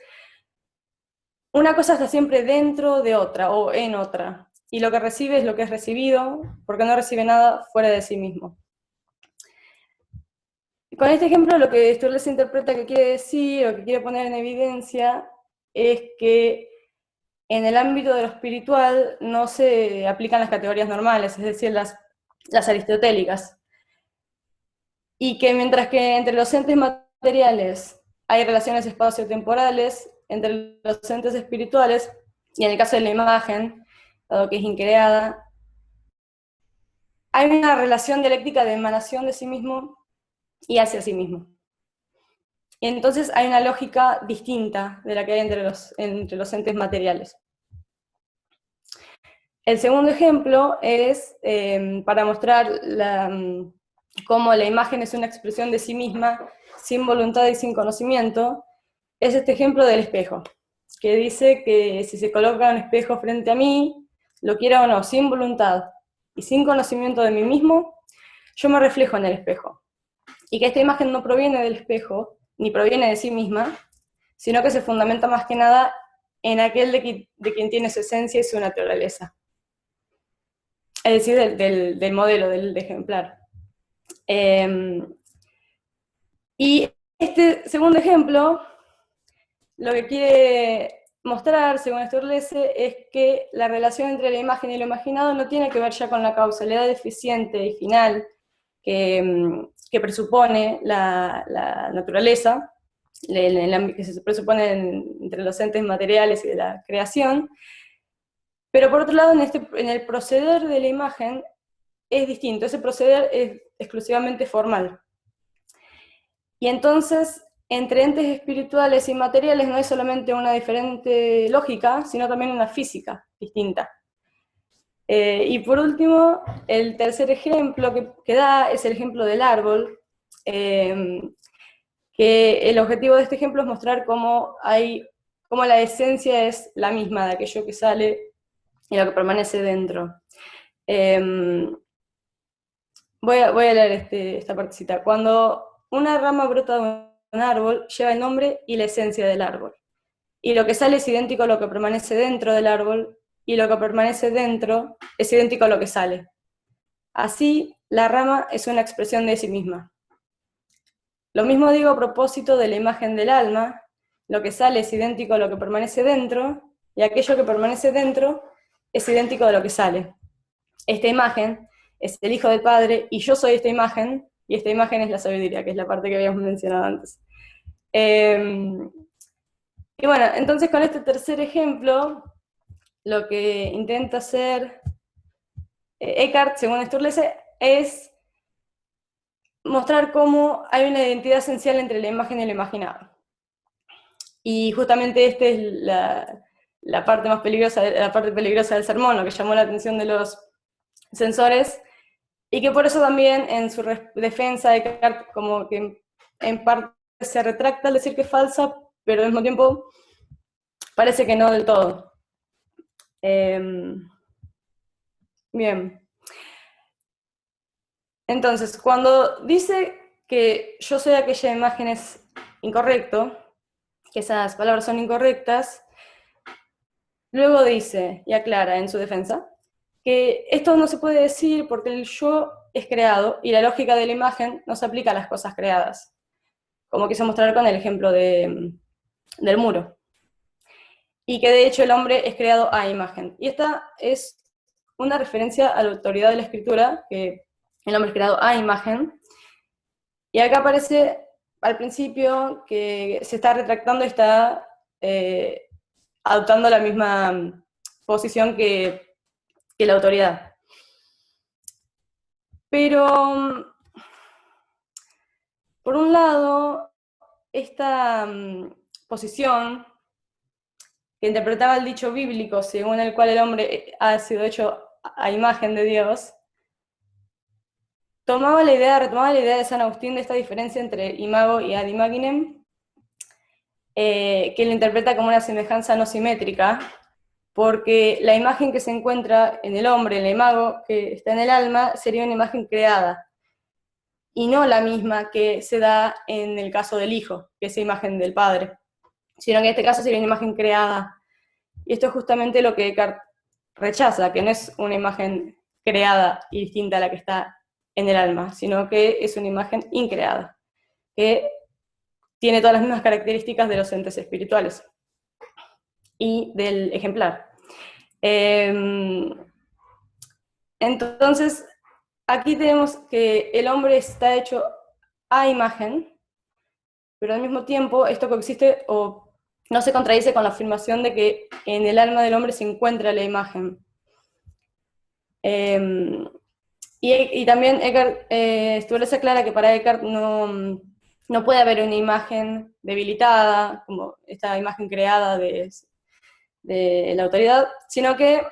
una cosa está siempre dentro de otra, o en otra, y lo que recibe es lo que es recibido, porque no recibe nada fuera de sí mismo. Con este ejemplo, lo que Sturluson interpreta que quiere decir, o que quiere poner en evidencia, es que en el ámbito de lo espiritual no se aplican las categorías normales, es decir, las aristotélicas. Y que mientras que entre los entes materiales hay relaciones espaciotemporales, entre los entes espirituales, y en el caso de la imagen, dado que es increada, hay una relación dialéctica de emanación de sí mismo y hacia sí mismo. Y entonces hay una lógica distinta de la que hay entre los entes materiales. El segundo ejemplo es para mostrar cómo la imagen es una expresión de sí misma, sin voluntad y sin conocimiento, es este ejemplo del espejo, que dice que si se coloca un espejo frente a mí, lo quiera o no, sin voluntad y sin conocimiento de mí mismo, yo me reflejo en el espejo. Y que esta imagen no proviene del espejo, ni proviene de sí misma, sino que se fundamenta más que nada en aquel de quien tiene su esencia y su naturaleza. Es decir, del modelo, del ejemplar. Y este segundo ejemplo, lo que quiere mostrar, según Sturluson, es que la relación entre la imagen y lo imaginado no tiene que ver ya con la causalidad deficiente y final que presupone la naturaleza, que se presupone entre los entes materiales y de la creación, pero por otro lado, en el proceder de la imagen es distinto, ese proceder es exclusivamente formal. Y entonces, entre entes espirituales y materiales no hay solamente una diferente lógica, sino también una física distinta. Y por último, el tercer ejemplo que da es el ejemplo del árbol, que que el objetivo de este ejemplo es mostrar cómo la esencia es la misma de aquello que sale y lo que permanece dentro. Voy a leer esta partecita. Cuando una rama brota de un árbol, lleva el nombre y la esencia del árbol. Y lo que sale es idéntico a lo que permanece dentro del árbol, y lo que permanece dentro es idéntico a lo que sale. Así, la rama es una expresión de sí misma. Lo mismo digo a propósito de la imagen del alma: lo que sale es idéntico a lo que permanece dentro, y aquello que permanece dentro es idéntico a lo que sale. Esta imagen es el Hijo del Padre, y yo soy esta imagen, y esta imagen es la sabiduría, que es la parte que habíamos mencionado antes. Y bueno, entonces con este tercer ejemplo, lo que intenta hacer Eckhart, según Sturluson, es mostrar cómo hay una identidad esencial entre la imagen y lo imaginado. Y justamente esta es la parte más peligrosa, la parte peligrosa del sermón, lo que llamó la atención de los censores, y que por eso también en su defensa Eckhart como que en parte se retracta al decir que es falsa, pero al mismo tiempo parece que no del todo. Bien. Entonces, cuando dice que yo soy aquella imagen es incorrecto, que esas palabras son incorrectas, luego dice, y aclara en su defensa, que esto no se puede decir porque el yo es creado y la lógica de la imagen no se aplica a las cosas creadas, como quise mostrar con el ejemplo del muro. Y que de hecho el hombre es creado a imagen. Y esta es una referencia a la autoridad de la escritura, que el hombre es creado a imagen. Y acá aparece al principio que se está retractando y está adoptando la misma posición que la autoridad. Pero, por un lado, esta posición que interpretaba el dicho bíblico según el cual el hombre ha sido hecho a imagen de Dios, retomaba la idea de San Agustín de esta diferencia entre imago y ad imaginem, que lo interpreta como una semejanza no simétrica, porque la imagen que se encuentra en el hombre, el imago que está en el alma, sería una imagen creada, y no la misma que se da en el caso del Hijo, que es la imagen del Padre, sino que en este caso sería una imagen creada. Y esto es justamente lo que Eckhart rechaza, que no es una imagen creada y distinta a la que está en el alma, sino que es una imagen increada, que tiene todas las mismas características de los entes espirituales y del ejemplar. Entonces, aquí tenemos que el hombre está hecho a imagen, pero al mismo tiempo esto coexiste o no se contradice con la afirmación de que en el alma del hombre se encuentra la imagen. Y también Eckhart establece clara que para Eckhart no puede haber una imagen debilitada, como esta imagen creada de la autoridad, sino que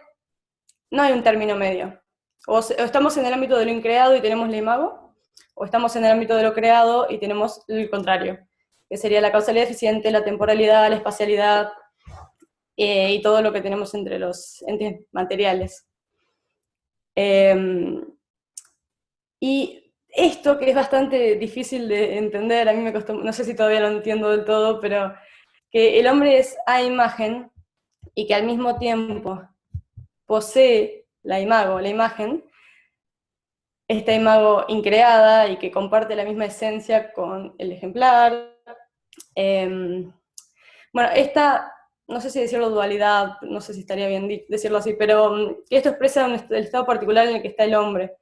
no hay un término medio. O estamos en el ámbito de lo increado y tenemos la imago, o estamos en el ámbito de lo creado y tenemos el contrario, que sería la causalidad eficiente, la temporalidad, la espacialidad y todo lo que tenemos entre los entes materiales. Y esto, que es bastante difícil de entender, a mí me costó, no sé si todavía lo entiendo del todo, pero que el hombre es a imagen y que al mismo tiempo posee la imagen, esta imago increada y que comparte la misma esencia con el ejemplar. Bueno, esta, no sé si decirlo dualidad, no sé si estaría bien decirlo así, pero que esto expresa el estado particular en el que está el hombre,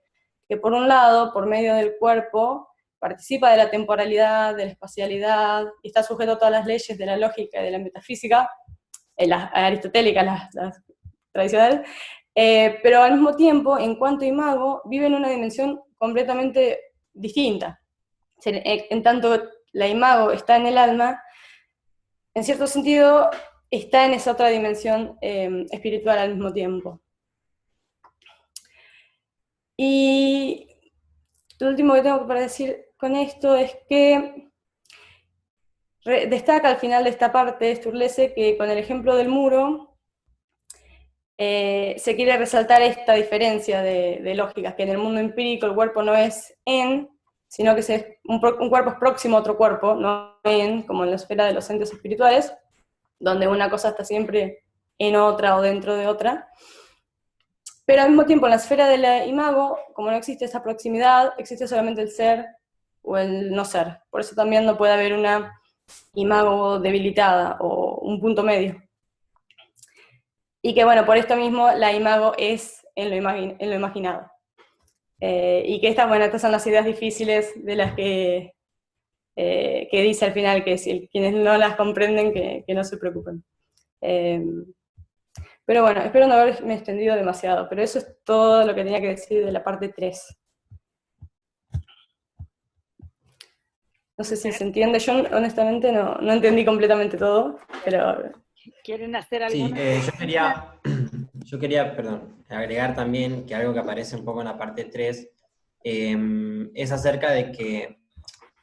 que por un lado, por medio del cuerpo, participa de la temporalidad, de la espacialidad, y está sujeto a todas las leyes de la lógica y de la metafísica, las aristotélicas, las tradicionales, pero al mismo tiempo, en cuanto imago, vive en una dimensión completamente distinta. En tanto la imago está en el alma, en cierto sentido está en esa otra dimensión espiritual al mismo tiempo. Y lo último que tengo para decir con esto es que destaca al final de esta parte, Sturluce, que con el ejemplo del muro se quiere resaltar esta diferencia de lógicas, que en el mundo empírico el cuerpo no es en, sino que un cuerpo es próximo a otro cuerpo, no en, como en la esfera de los entes espirituales, donde una cosa está siempre en otra o dentro de otra. Pero al mismo tiempo, en la esfera de la imago, como no existe esa proximidad, existe solamente el ser o el no ser. Por eso también no puede haber una imago debilitada o un punto medio. Y que bueno, por esto mismo la imago es en lo imaginado. Y que estas son las ideas difíciles de las que dice al final que si quienes no las comprenden que no se preocupen. Pero bueno, espero no haberme extendido demasiado, pero eso es todo lo que tenía que decir de la parte 3. No sé si se entiende, yo honestamente no entendí completamente todo, pero... ¿Quieren hacer Sí, alguna? yo quería, perdón, agregar también que algo que aparece un poco en la parte 3 es acerca de que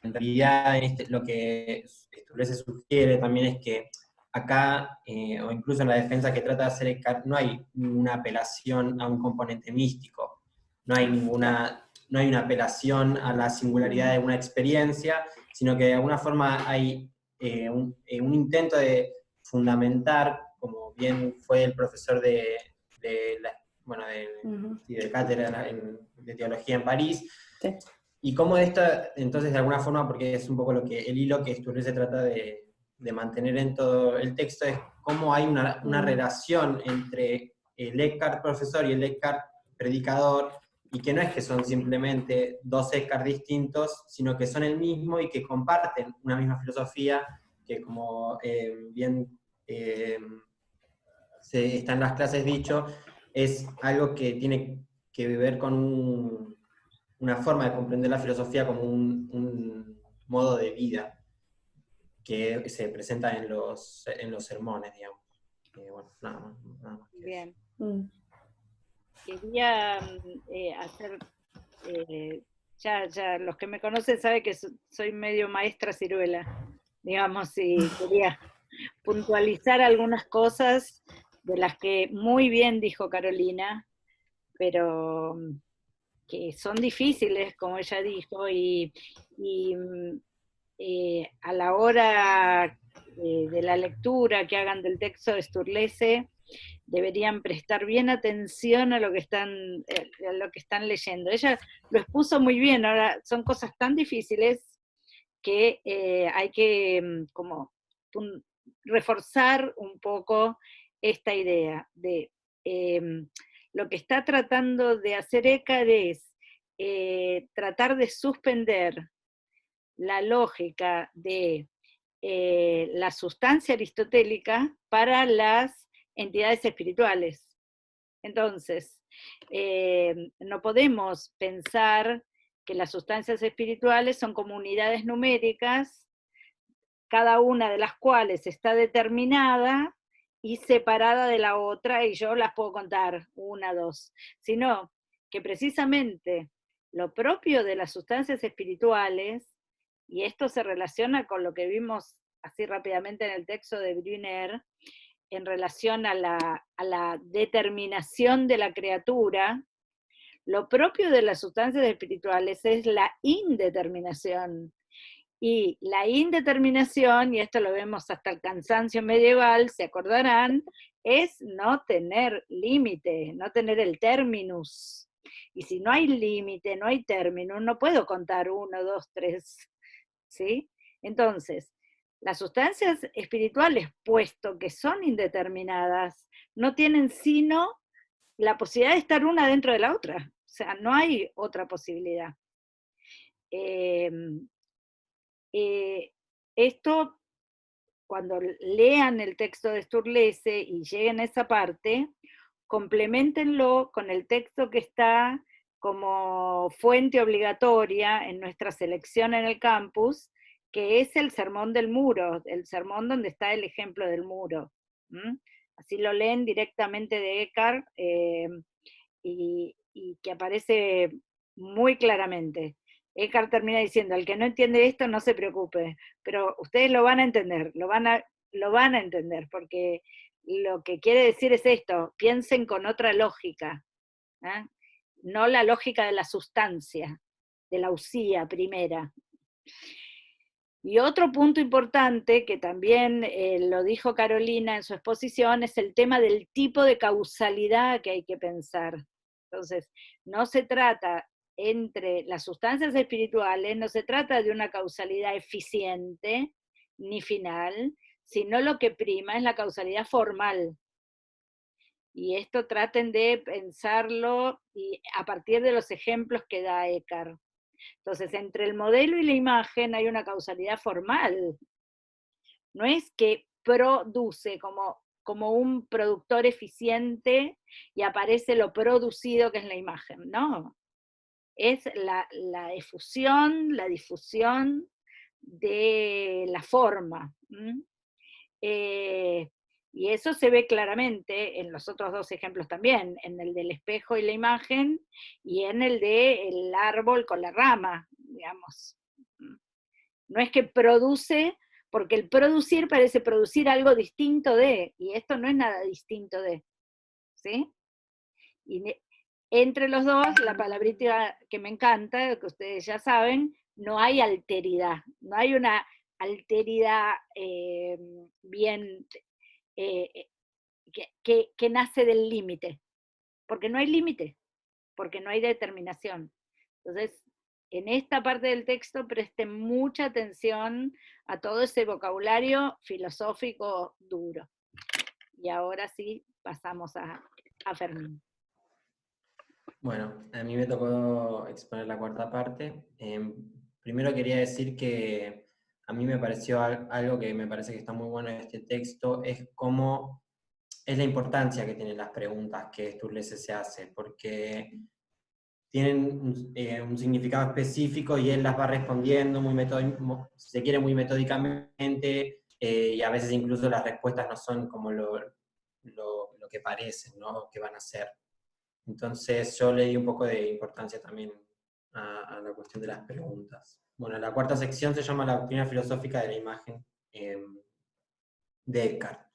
en realidad lo que Sturluce sugiere también es que acá, o incluso en la defensa que trata de hacer Eckhart, no hay ninguna apelación a un componente místico, no hay una apelación a la singularidad de una experiencia, sino que de alguna forma hay un intento de fundamentar, como bien fue el profesor de cátedra de teología en París, sí. y cómo esto, entonces, de alguna forma, porque es un poco el hilo que Sturluce trata de mantener en todo el texto, es cómo hay una relación entre el Eckhart profesor y el Eckhart predicador, y que no es que son simplemente dos Eckhart distintos, sino que son el mismo y que comparten una misma filosofía, que como bien está en las clases dicho, es algo que tiene que ver con una forma de comprender la filosofía como un modo de vida que se presenta en los sermones, digamos. Bueno, nada más. Bien. Quería hacer, ya los que me conocen saben que soy medio maestra ciruela, digamos, y quería puntualizar algunas cosas de las que muy bien dijo Carolina, pero que son difíciles, como ella dijo, y a la hora de la lectura que hagan del texto de Sturluce, deberían prestar bien atención a lo que están leyendo. Ella lo expuso muy bien, ahora son cosas tan difíciles que hay que como reforzar un poco esta idea de lo que está tratando de hacer Eckhart es tratar de suspender la lógica de la sustancia aristotélica para las entidades espirituales. Entonces, no podemos pensar que las sustancias espirituales son como unidades numéricas, cada una de las cuales está determinada y separada de la otra, y yo las puedo contar, 1, 2, sino que precisamente lo propio de las sustancias espirituales, y esto se relaciona con lo que vimos así rápidamente en el texto de Brunner, en relación a la determinación de la criatura, lo propio de las sustancias espirituales es la indeterminación. Y la indeterminación, y esto lo vemos hasta el cansancio medieval, se acordarán, es no tener límite, no tener el terminus. Y si no hay límite, no hay término, no puedo contar 1, 2, 3, ¿sí? Entonces, las sustancias espirituales, puesto que son indeterminadas, no tienen sino la posibilidad de estar una dentro de la otra. O sea, no hay otra posibilidad. Esto, cuando lean el texto de Sturluce y lleguen a esa parte, complementenlo con el texto que está como fuente obligatoria en nuestra selección en el campus, que es el sermón del muro, el sermón donde está el ejemplo del muro. Así lo leen directamente de Eckhart y que aparece muy claramente. Eckhart termina diciendo, el que no entiende esto no se preocupe, pero ustedes lo van a entender, lo van a entender, porque lo que quiere decir es esto, piensen con otra lógica, ¿eh? No la lógica de la sustancia, de la usía primera. Y otro punto importante, que también lo dijo Carolina en su exposición, es el tema del tipo de causalidad que hay que pensar. Entonces, no se trata entre las sustancias espirituales, no se trata de una causalidad eficiente ni final, sino lo que prima es la causalidad formal. Y esto traten de pensarlo y a partir de los ejemplos que da Eckhart. Entonces, entre el modelo y la imagen hay una causalidad formal. No es que produce como un productor eficiente y aparece lo producido que es la imagen, no. Es la efusión, la difusión de la forma. Y eso se ve claramente en los otros dos ejemplos también, en el del espejo y la imagen, y en el del árbol con la rama, digamos. No es que produce, porque el producir parece producir algo distinto de, y esto no es nada distinto de, ¿sí? Y entre los dos, la palabrita que me encanta, que ustedes ya saben, no hay alteridad, no hay una alteridad bien que nace del límite, porque no hay límite, porque no hay determinación. Entonces, en esta parte del texto presten mucha atención a todo ese vocabulario filosófico duro. Y ahora sí, pasamos a Fermín. Bueno, a mí me tocó exponer la cuarta parte. Primero quería decir que a mí me pareció algo que me parece que está muy bueno en este texto, es cómo es la importancia que tienen las preguntas que Sturluson se hace, porque tienen un significado específico y él las va respondiendo si se quiere, muy metódicamente, y a veces incluso las respuestas no son como lo que parecen, ¿no? Que van a ser. Entonces yo le di un poco de importancia también a la cuestión de las preguntas. Bueno, la cuarta sección se llama La doctrina filosófica de la imagen de Eckhart.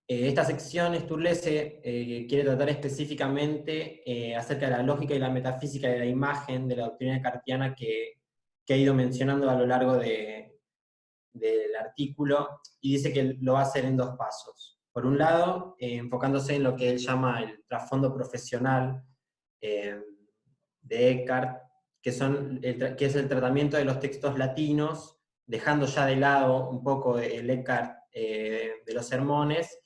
Esta sección, Sturluson quiere tratar específicamente acerca de la lógica y la metafísica de la imagen de la doctrina eckartiana que ha ido mencionando a lo largo del artículo, y dice que lo va a hacer en dos pasos. Por un lado, enfocándose en lo que él llama el trasfondo profesional de Eckhart, que es el tratamiento de los textos latinos, dejando ya de lado un poco el Eckhart de los sermones,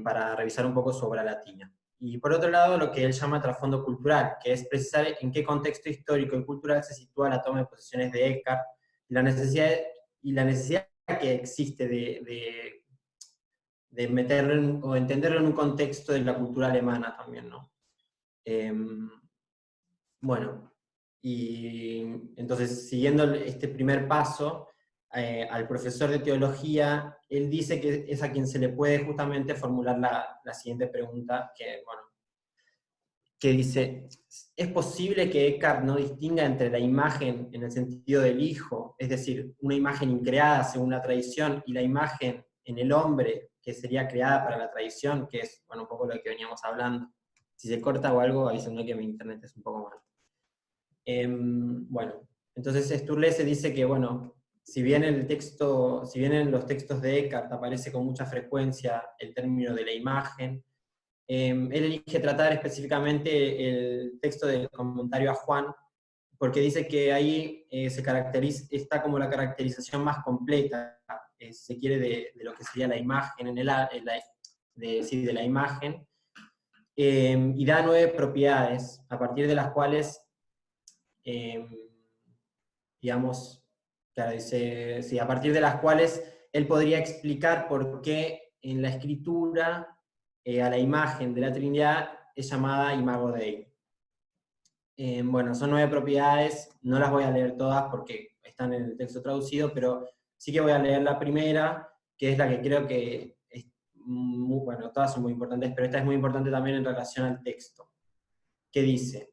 para revisar un poco su obra latina. Y por otro lado, lo que él llama trasfondo cultural, que es precisar en qué contexto histórico y cultural se sitúa la toma de posiciones de Eckhart, y la necesidad que existe de meterlo o entenderlo en un contexto de la cultura alemana también, ¿no? Bueno, y entonces, siguiendo este primer paso, al profesor de teología, él dice que es a quien se le puede justamente formular la siguiente pregunta, que dice, ¿es posible que Eckhart no distinga entre la imagen en el sentido del hijo, es decir, una imagen increada según la tradición, y la imagen en el hombre, que sería creada para la tradición, que es, bueno, un poco lo que veníamos hablando? Si se corta o algo, avísenme que mi internet es un poco mal. Bueno, entonces Sturluson dice que, bueno, si bien en los textos de Eckhart aparece con mucha frecuencia el término de la imagen, él elige tratar específicamente el texto del comentario a Juan, porque dice que ahí está como la caracterización más completa, si se quiere, de lo que sería la imagen, de la imagen, y da 9 propiedades, a partir de las cuales, digamos, claro, dice, sí, a partir de las cuales él podría explicar por qué en la escritura a la imagen de la Trinidad es llamada Imago Dei. Bueno, son 9 propiedades, no las voy a leer todas porque están en el texto traducido, pero sí que voy a leer la primera, que es la que creo que es bueno, todas son muy importantes, pero esta es muy importante también en relación al texto, que dice: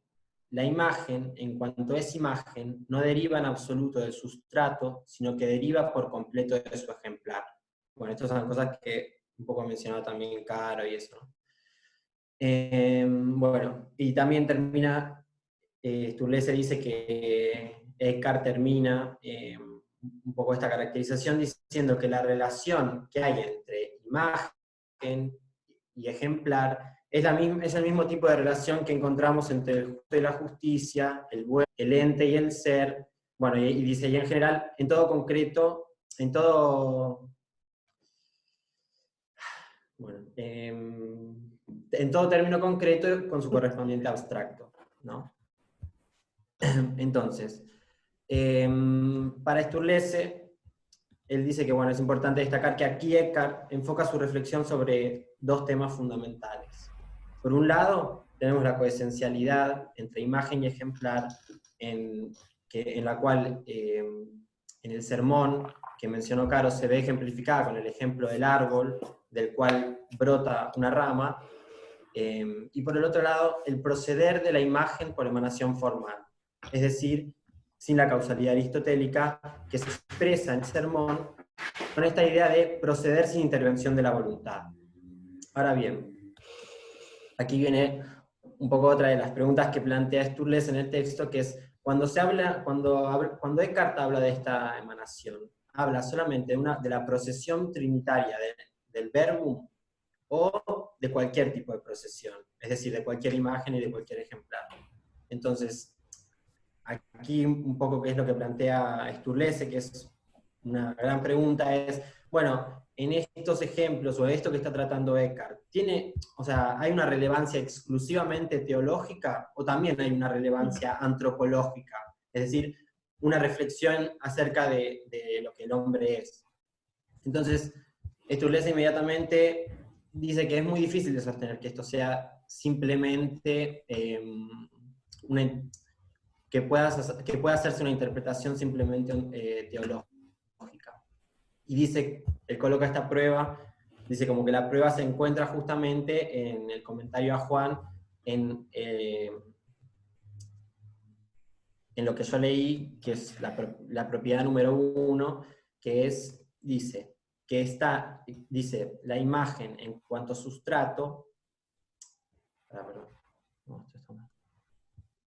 la imagen, en cuanto es imagen, no deriva en absoluto del sustrato, sino que deriva por completo de su ejemplar. Bueno, estas son cosas que un poco mencionaba también Caro y eso, ¿no? Bueno, y también termina, Sturlese dice que Eckhart termina un poco esta caracterización diciendo que la relación que hay entre imagen y ejemplar es el mismo tipo de relación que encontramos entre el justo y la justicia, el buen, el ente y el ser. Bueno, y dice, y en general, en todo concreto, en todo... Bueno, en todo término concreto con su correspondiente abstracto, ¿no? Entonces, para Sturlese, él dice que bueno, es importante destacar que aquí Eckhart enfoca su reflexión sobre dos temas fundamentales. Por un lado, tenemos la coesencialidad entre imagen y ejemplar, en la cual en el sermón que mencionó Caro se ve ejemplificada con el ejemplo del árbol, del cual brota una rama, y por el otro lado, el proceder de la imagen por emanación formal, es decir, sin la causalidad aristotélica, que se expresa en el sermón con esta idea de proceder sin intervención de la voluntad. Ahora bien, aquí viene un poco otra de las preguntas que plantea Sturlese en el texto, que es, cuando Eckhart habla de esta emanación, habla solamente de la procesión trinitaria del verbum, o de cualquier tipo de procesión, es decir, de cualquier imagen y de cualquier ejemplar. Entonces, aquí un poco qué es lo que plantea Sturlese, que es una gran pregunta, es, bueno, en estos ejemplos, o esto que está tratando Eckhart, ¿hay una relevancia exclusivamente teológica, o también hay una relevancia antropológica? Es decir, una reflexión acerca de lo que el hombre es. Entonces, Sturlese inmediatamente dice que es muy difícil de sostener que esto sea simplemente que pueda hacerse una interpretación simplemente teológica. Y dice, él coloca esta prueba, dice como que la prueba se encuentra justamente en el comentario a Juan, en lo que yo leí, que es la propiedad número 1, que es, dice la imagen en cuanto sustrato,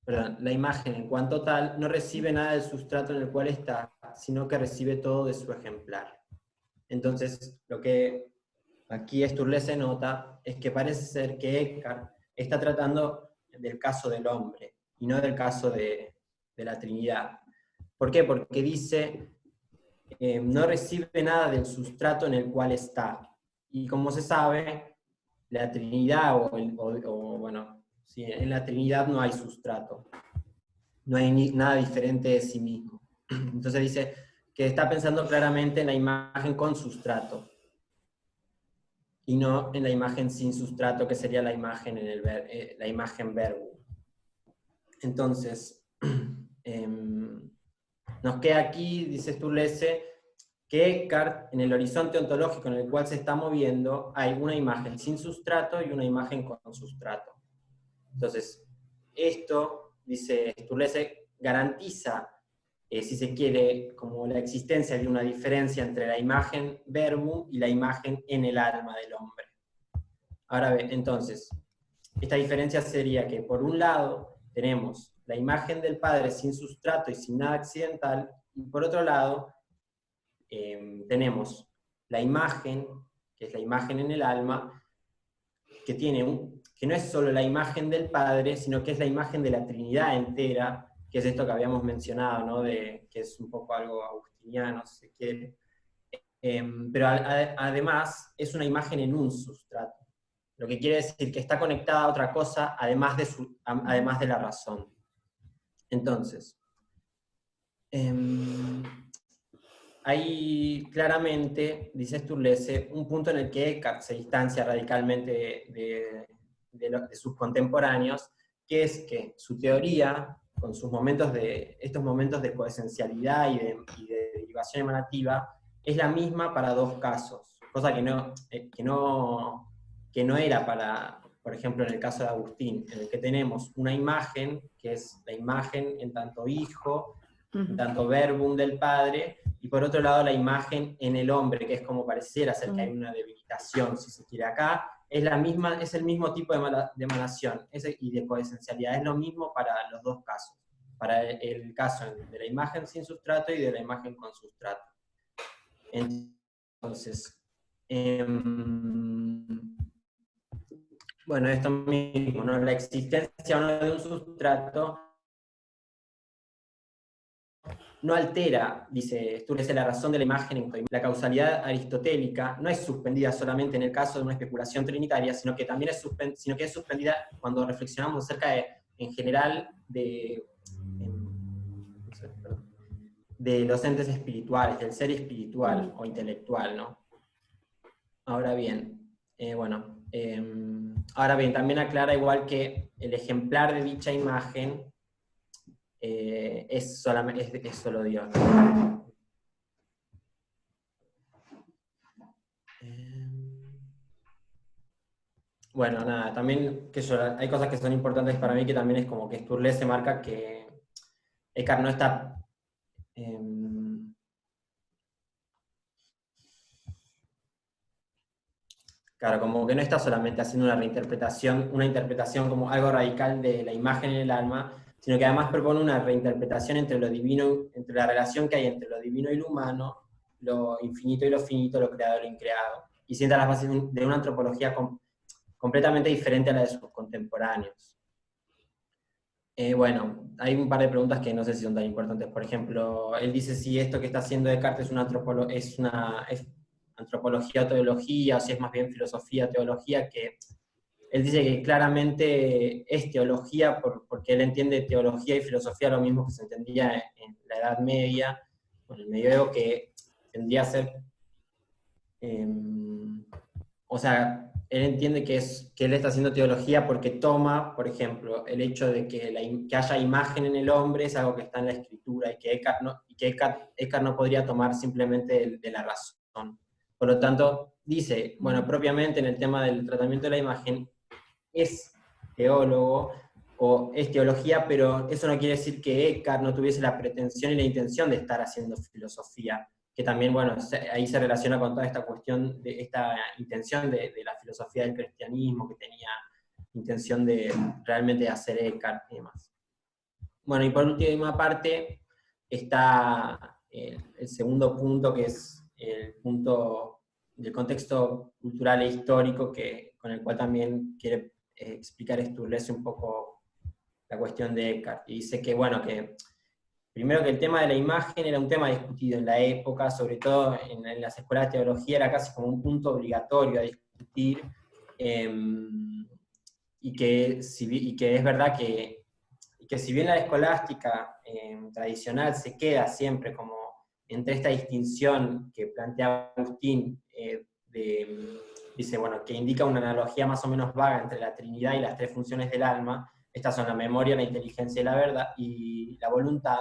la imagen en cuanto tal no recibe nada del sustrato en el cual está, sino que recibe todo de su ejemplar. Entonces, lo que aquí Sturlese nota es que parece ser que Eckhart está tratando del caso del hombre, y no del caso de la Trinidad. ¿Por qué? Porque dice, no recibe nada del sustrato en el cual está. Y como se sabe, la Trinidad, sí, en la Trinidad no hay sustrato. No hay nada diferente de sí mismo. Entonces dice que está pensando claramente en la imagen con sustrato, y no en la imagen sin sustrato, que sería la imagen la imagen verbo. Entonces, nos queda aquí, dice Sturlese, que Eckhart, en el horizonte ontológico en el cual se está moviendo, hay una imagen sin sustrato y una imagen con sustrato. Entonces, esto, dice Sturlese, garantiza, si se quiere, como la existencia de una diferencia entre la imagen verbum y la imagen en el alma del hombre. Ahora bien, entonces, esta diferencia sería que, por un lado, tenemos la imagen del Padre sin sustrato y sin nada accidental, y por otro lado, tenemos la imagen, que es la imagen en el alma, que no es solo la imagen del Padre, sino que es la imagen de la Trinidad entera, que es esto que habíamos mencionado, ¿no? Que es un poco algo agustiniano, si se quiere. Pero además es una imagen en un sustrato, lo que quiere decir que está conectada a otra cosa además de la razón. Entonces, hay claramente, dice Sturlese, un punto en el que Eckhart se distancia radicalmente de sus contemporáneos, que es que su teoría, con estos momentos de coesencialidad y de derivación emanativa, es la misma para dos casos, cosa que no era por ejemplo, en el caso de Agustín, en el que tenemos una imagen, que es la imagen en tanto hijo, en tanto verbum del padre, y por otro lado la imagen en el hombre, que es como pareciera ser que hay una debilitación, si se quiere acá, es el mismo tipo de emanación y de coesencialidad, es lo mismo para los dos casos, para el caso de la imagen sin sustrato y de la imagen con sustrato. Entonces, bueno, esto mismo, ¿no? La existencia o no de un sustrato no altera, dice Sturges, la razón de la imagen. La causalidad aristotélica no es suspendida solamente en el caso de una especulación trinitaria, sino que también es suspendida cuando reflexionamos acerca en general, de los entes espirituales, del ser espiritual o intelectual, ¿no? Ahora bien, también aclara igual que el ejemplar de dicha imagen es solo Dios. Bueno, nada, también hay cosas que son importantes para mí, que también es como que Sturges se marca que Eckhart no está... claro, como que no está solamente haciendo una interpretación como algo radical de la imagen en el alma, sino que además propone una reinterpretación entre lo divino, entre la relación que hay entre lo divino y lo humano, lo infinito y lo finito, lo creado y lo increado, y sienta las bases de una antropología completamente diferente a la de sus contemporáneos. Bueno, hay un par de preguntas que no sé si son tan importantes. Por ejemplo, él dice si esto que está haciendo Descartes es antropología o teología, o si es más bien filosofía o teología, que él dice que claramente es teología, porque él entiende teología y filosofía lo mismo que se entendía en la Edad Media, o en el medioevo, que tendría a ser... o sea, él entiende que él está haciendo teología porque toma, por ejemplo, el hecho de que haya imagen en el hombre es algo que está en la escritura, y que Eckhart no podría tomar simplemente de la razón. Por lo tanto, dice, bueno, propiamente en el tema del tratamiento de la imagen, es teólogo o es teología, pero eso no quiere decir que Eckhart no tuviese la pretensión y la intención de estar haciendo filosofía, que también, bueno, ahí se relaciona con toda esta cuestión, de esta intención de la filosofía del cristianismo, que tenía intención de realmente hacer Eckhart y demás. Bueno, y por última parte está el segundo punto, que es el punto del contexto cultural e histórico, con el cual también quiere explicar Sturges un poco la cuestión de Eckhart. Y dice que, bueno, que primero que el tema de la imagen era un tema discutido en la época, sobre todo en las escuelas de teología, era casi como un punto obligatorio a discutir, y que es verdad que si bien la escolástica tradicional se queda siempre como entre esta distinción que plantea Agustín, dice, bueno, que indica una analogía más o menos vaga entre la Trinidad y las tres funciones del alma. Estas son la memoria, la inteligencia y la verdad, y la voluntad.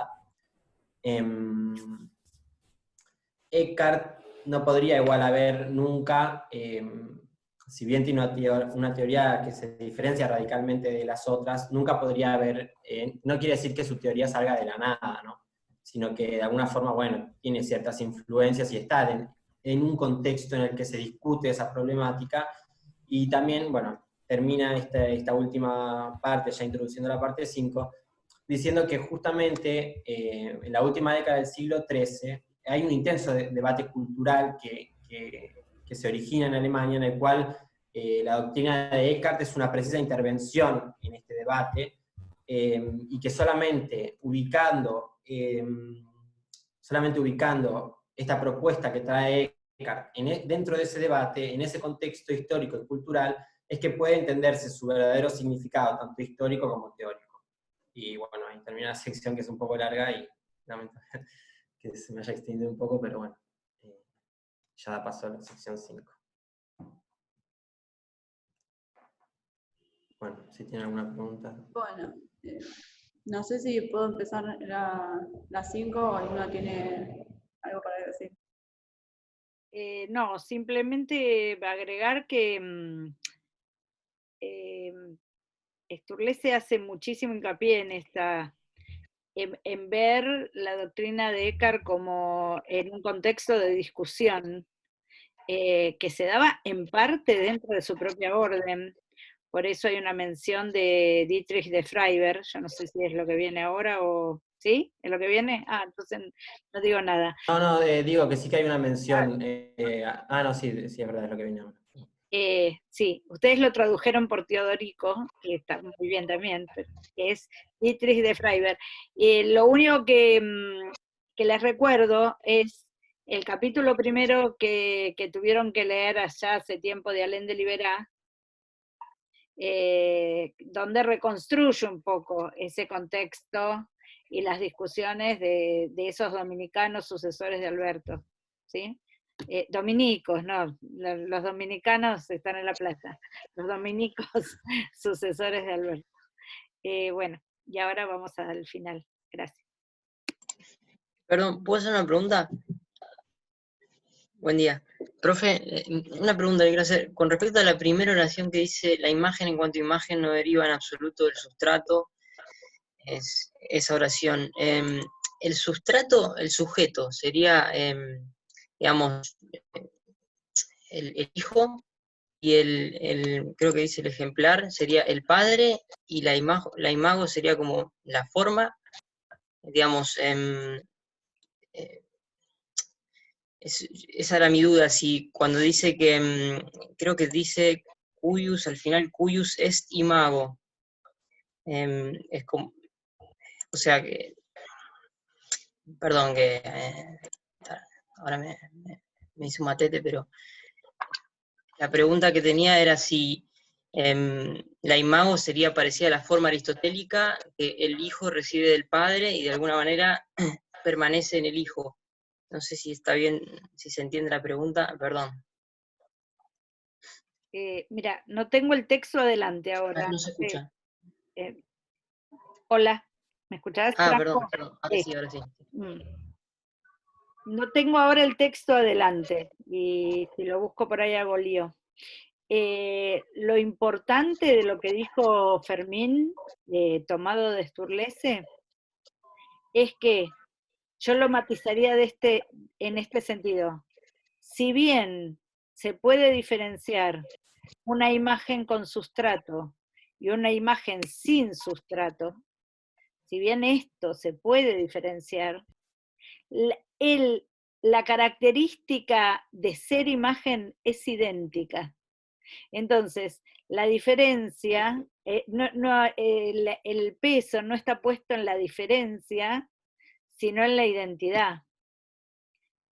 Eckhart no podría igual haber nunca, si bien tiene una teoría que se diferencia radicalmente de las otras, nunca podría haber, no quiere decir que su teoría salga de la nada, ¿no? Sino que de alguna forma, bueno, tiene ciertas influencias y está en un contexto en el que se discute esa problemática, y también, bueno, termina esta última parte, ya introduciendo la parte 5, diciendo que justamente en la última década del siglo XIII hay un intenso debate cultural que se origina en Alemania, en el cual la doctrina de Eckhart es una precisa intervención en este debate, y que solamente ubicando esta propuesta que trae Eckhart dentro de ese debate, en ese contexto histórico y cultural, es que puede entenderse su verdadero significado, tanto histórico como teórico. Y bueno, ahí termina la sección, que es un poco larga, y lamento que se me haya extendido un poco, pero bueno, ya da paso a la sección 5. Bueno, si tienen alguna pregunta. Bueno, no sé si puedo empezar la 5 o alguno tiene algo para decir. No, simplemente agregar que Sturluson hace muchísimo hincapié en ver la doctrina de Eckhart como en un contexto de discusión, que se daba en parte dentro de su propia orden. Por eso hay una mención de Dietrich de Freiberg, yo no sé si es lo que viene ahora o... ¿Sí? ¿Es lo que viene? Ah, entonces no digo nada. No, digo que sí que hay una mención. No, sí, sí, es verdad, es lo que viene ahora. Sí, ustedes lo tradujeron por Teodorico, que está muy bien también, pero que es Dietrich de Freiberg. Lo único que les recuerdo es el capítulo primero que tuvieron que leer allá hace tiempo de Alain de Liberá, donde reconstruye un poco ese contexto y las discusiones de esos dominicanos sucesores de Alberto, ¿sí? Dominicos, no, los dominicanos están en la plaza, los dominicos sucesores de Alberto. Bueno, y ahora vamos al final. Gracias. Perdón, ¿puedo hacer una pregunta? Buen día. Profe, una pregunta que quiero hacer. Con respecto a la primera oración que dice, la imagen en cuanto a imagen no deriva en absoluto del sustrato, es esa oración. El sustrato, el sujeto, sería, digamos, el hijo, y creo que dice el ejemplar, sería el padre, y la imago sería como la forma, digamos, esa era mi duda, si cuando dice que, creo que dice cuius, al final cuius est imago, es como, o sea que, perdón que ahora me hizo un matete, pero la pregunta que tenía era si la imago sería parecida a la forma aristotélica, que el hijo recibe del padre y de alguna manera permanece en el hijo. No sé si está bien, si se entiende la pregunta, perdón. Mira, no tengo el texto adelante ahora. No se escucha. Hola, ¿me escuchás? Perdón, ahora sí, ahora sí. No tengo ahora el texto adelante, y si lo busco por ahí hago lío. Lo importante de lo que dijo Fermín, tomado de Sturluson, es que yo lo matizaría en este sentido. Si bien se puede diferenciar una imagen con sustrato y una imagen sin sustrato, si bien esto se puede diferenciar, la característica de ser imagen es idéntica. Entonces, la diferencia, el peso no está puesto en la diferencia, sino en la identidad.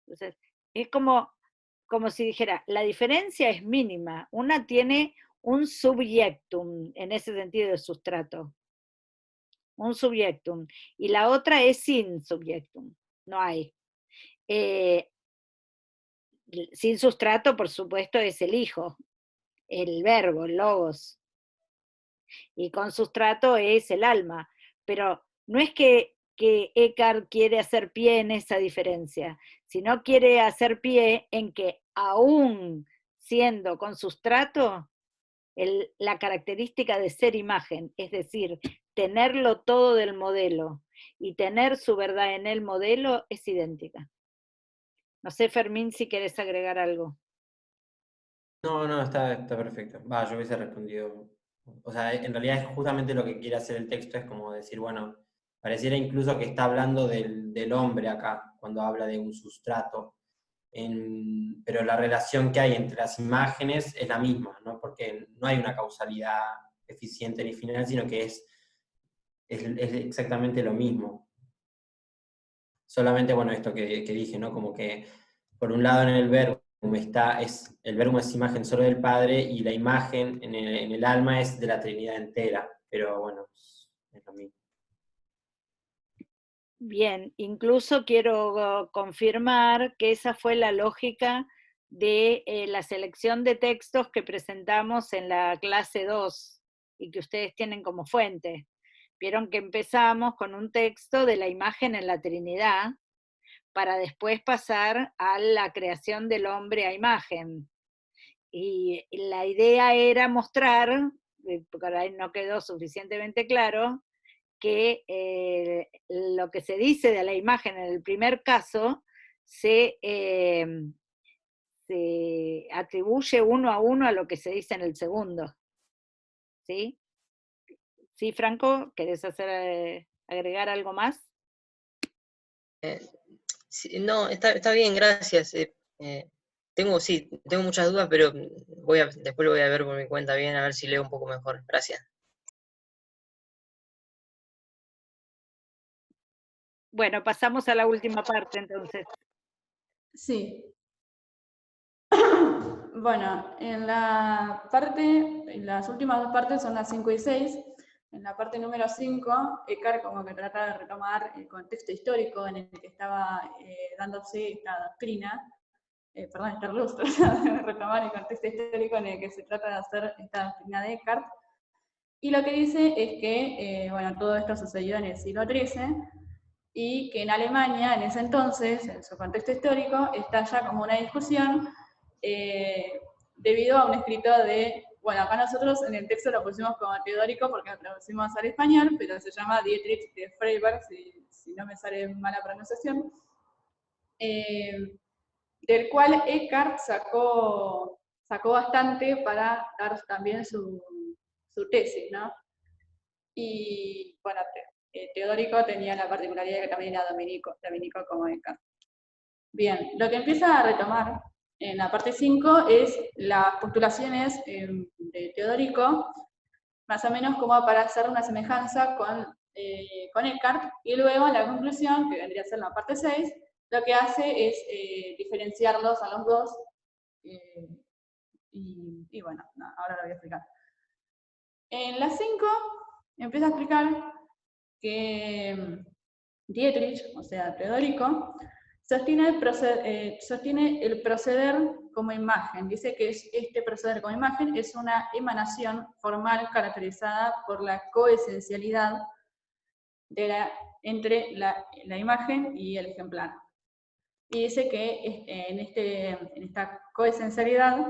Entonces, es como si dijera, la diferencia es mínima, una tiene un subjectum, en ese sentido de sustrato, un subjectum, y la otra es sin subjectum, no hay. Sin sustrato, por supuesto, es el hijo, el verbo, el logos, y con sustrato es el alma, pero no es que Eckhart quiere hacer pie en esa diferencia, sino quiere hacer pie en que aún siendo con sustrato, la característica de ser imagen, es decir, tenerlo todo del modelo y tener su verdad en el modelo, es idéntica. No sé, Fermín, si querés agregar algo. No, está perfecto. Yo hubiese respondido. O sea, en realidad es justamente lo que quiere hacer el texto, es como decir, bueno, pareciera incluso que está hablando del hombre acá, cuando habla de un sustrato. Pero la relación que hay entre las imágenes es la misma, ¿no? Porque no hay una causalidad eficiente ni final, sino que es exactamente lo mismo. Solamente, bueno, esto que dije, ¿no? Como que por un lado en el verbo el verbo es imagen solo del Padre, y la imagen en el alma es de la Trinidad entera, pero bueno, es lo mismo. Bien, incluso quiero confirmar que esa fue la lógica de la selección de textos que presentamos en la clase 2 y que ustedes tienen como fuente. Vieron que empezamos con un texto de la imagen en la Trinidad para después pasar a la creación del hombre a imagen. Y la idea era mostrar porque ahí no quedó suficientemente claro, que lo que se dice de la imagen en el primer caso se atribuye uno a uno a lo que se dice en el segundo. ¿Sí? ¿Sí, Franco? ¿Querés agregar algo más? Sí, no, está bien, gracias. Tengo muchas dudas, pero después lo voy a ver por mi cuenta bien, a ver si leo un poco mejor. Gracias. Bueno, pasamos a la última parte entonces. Sí. Bueno, en las últimas dos partes son las 5 y 6. En la parte número 5, Eckhart como que trata de retomar el contexto histórico en el que estaba dándose esta doctrina, esta luz, trata de retomar el contexto histórico en el que se trata de hacer esta doctrina de Eckhart. Y lo que dice es que, bueno, todo esto sucedió en el siglo XIII, y que en Alemania, en ese entonces, en su contexto histórico, está ya como una discusión debido a un escrito de, bueno, acá nosotros en el texto lo pusimos como teodórico porque lo traducimos al español, pero se llama Dietrich de Freiberg, si no me sale mala pronunciación, del cual Eckhart sacó bastante para dar también su tesis, ¿no? Y bueno, Teodorico tenía la particularidad de que también era dominico como Eckhart. Bien, lo que empieza a retomar en la parte 5 es las postulaciones de Teodorico, más o menos como para hacer una semejanza con Eckhart, y luego en la conclusión, que vendría a ser la parte 6, lo que hace es diferenciarlos a los dos, y bueno, ahora lo voy a explicar. En la 5 empieza a explicar que Dietrich, o sea, Teodorico, sostiene el proceder como imagen. Dice que este proceder como imagen es una emanación formal caracterizada por la coesencialidad entre la imagen y el ejemplar. Y dice que en esta coesencialidad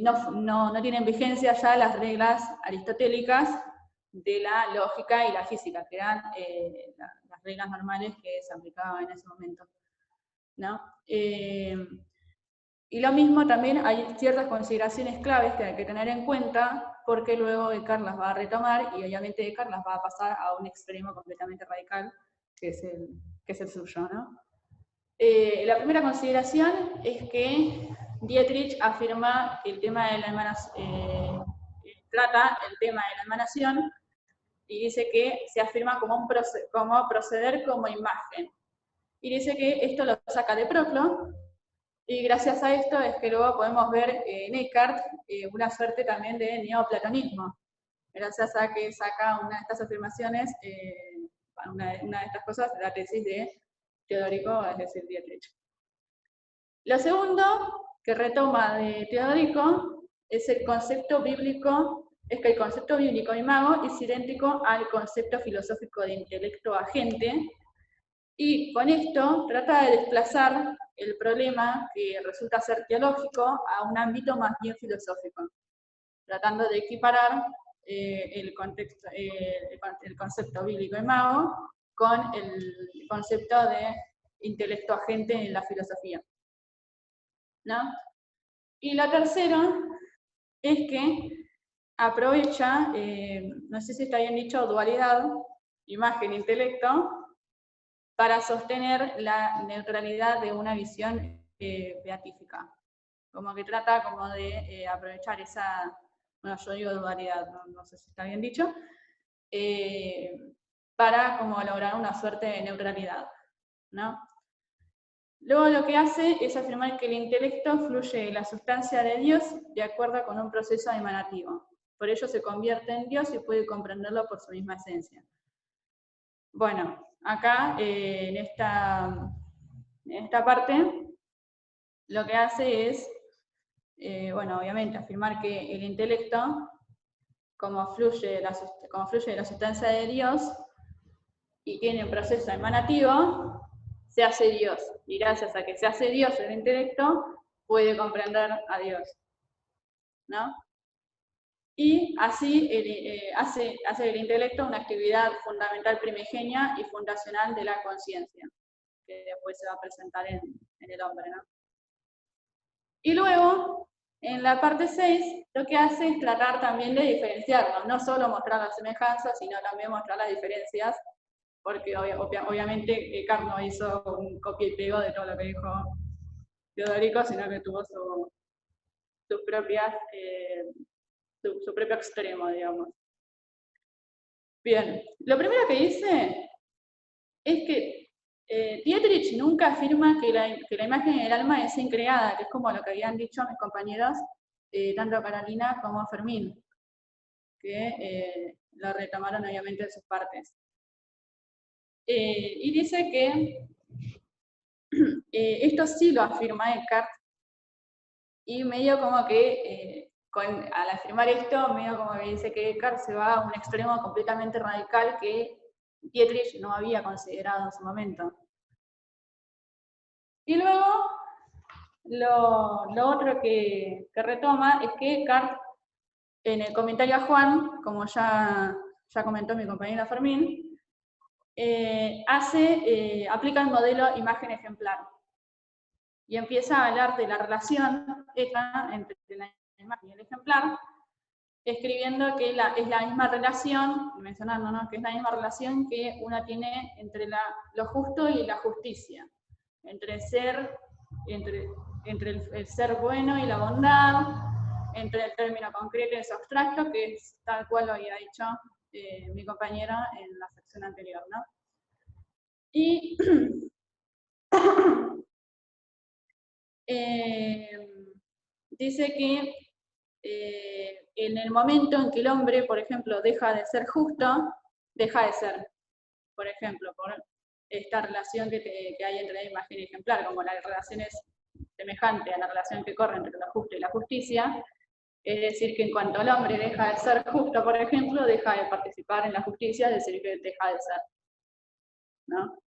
no tienen vigencia ya las reglas aristotélicas de la lógica y la física, que eran las reglas normales que se aplicaban en ese momento, ¿no? Y lo mismo también hay ciertas consideraciones claves que hay que tener en cuenta, porque luego Eckhart las va a retomar, y obviamente Eckhart las va a pasar a un extremo completamente radical, que es el suyo, ¿no? La primera consideración es que Dietrich afirma que el tema de la emanación, trata el tema de la emanación, y dice que se afirma como proceder como imagen. Y dice que esto lo saca de Proclo, y gracias a esto es que luego podemos ver en Eckhart una suerte también de neoplatonismo, gracias a que saca una de estas afirmaciones, una de estas cosas, la tesis de Teodorico, es decir, Dietrich. Lo segundo que retoma de Teodorico es el concepto bíblico, es que el concepto bíblico imago es idéntico al concepto filosófico de intelecto agente, y con esto trata de desplazar el problema que resulta ser teológico a un ámbito más bien filosófico, tratando de equiparar el concepto bíblico imago con el concepto de intelecto agente en la filosofía, ¿no? Y la tercera es que aprovecha, no sé si está bien dicho, dualidad, imagen-intelecto, para sostener la neutralidad de una visión beatífica. Como que trata como de aprovechar esa, bueno, yo digo dualidad, no sé si está bien dicho, para como lograr una suerte de neutralidad, ¿no? Luego lo que hace es afirmar que el intelecto fluye en la sustancia de Dios de acuerdo con un proceso emanativo. Por ello se convierte en Dios y puede comprenderlo por su misma esencia. Bueno, acá en esta parte lo que hace es, bueno, obviamente afirmar que el intelecto, como fluye de la sustancia de Dios y tiene un proceso emanativo, se hace Dios, y gracias a que se hace Dios el intelecto, puede comprender a Dios, ¿no? y así hace del intelecto una actividad fundamental primigenia y fundacional de la conciencia, que después se va a presentar en el hombre, ¿no? Y luego, en la parte 6, lo que hace es tratar también de diferenciarlos, no solo mostrar las semejanzas, sino también mostrar las diferencias, porque obviamente Kant no hizo un copia y pego de todo lo que dijo Teodorico, sino que tuvo sus propias, su propio extremo, digamos. Bien, lo primero que dice es que Dietrich nunca afirma que la imagen del alma es increada, que es como lo que habían dicho mis compañeros, tanto Carolina como Fermín, que lo retomaron obviamente de sus partes. Y dice que esto sí lo afirma Eckhart, y medio como que al afirmar esto, medio como que dice que Eckhart se va a un extremo completamente radical que Dietrich no había considerado en su momento. Y luego, lo otro que retoma es que Eckhart, en el comentario a Juan, como ya comentó mi compañera Fermín, aplica el modelo imagen ejemplar. Y empieza a hablar de la relación entre la imagen y el ejemplar, escribiendo que es la misma relación, mencionando, ¿no?, que es la misma relación que una tiene entre lo justo y la justicia, entre el ser bueno y la bondad, entre el término concreto y el abstracto, que es tal cual lo había dicho mi compañera en la sección anterior, ¿no? Y dice que en el momento en que el hombre, por ejemplo, deja de ser justo, deja de ser, por ejemplo, por esta relación que hay entre la imagen y ejemplar, como la relación es semejante a la relación que corre entre lo justo y la justicia, es decir, que en cuanto el hombre deja de ser justo, por ejemplo, deja de participar en la justicia, es decir, que deja de ser, ¿no?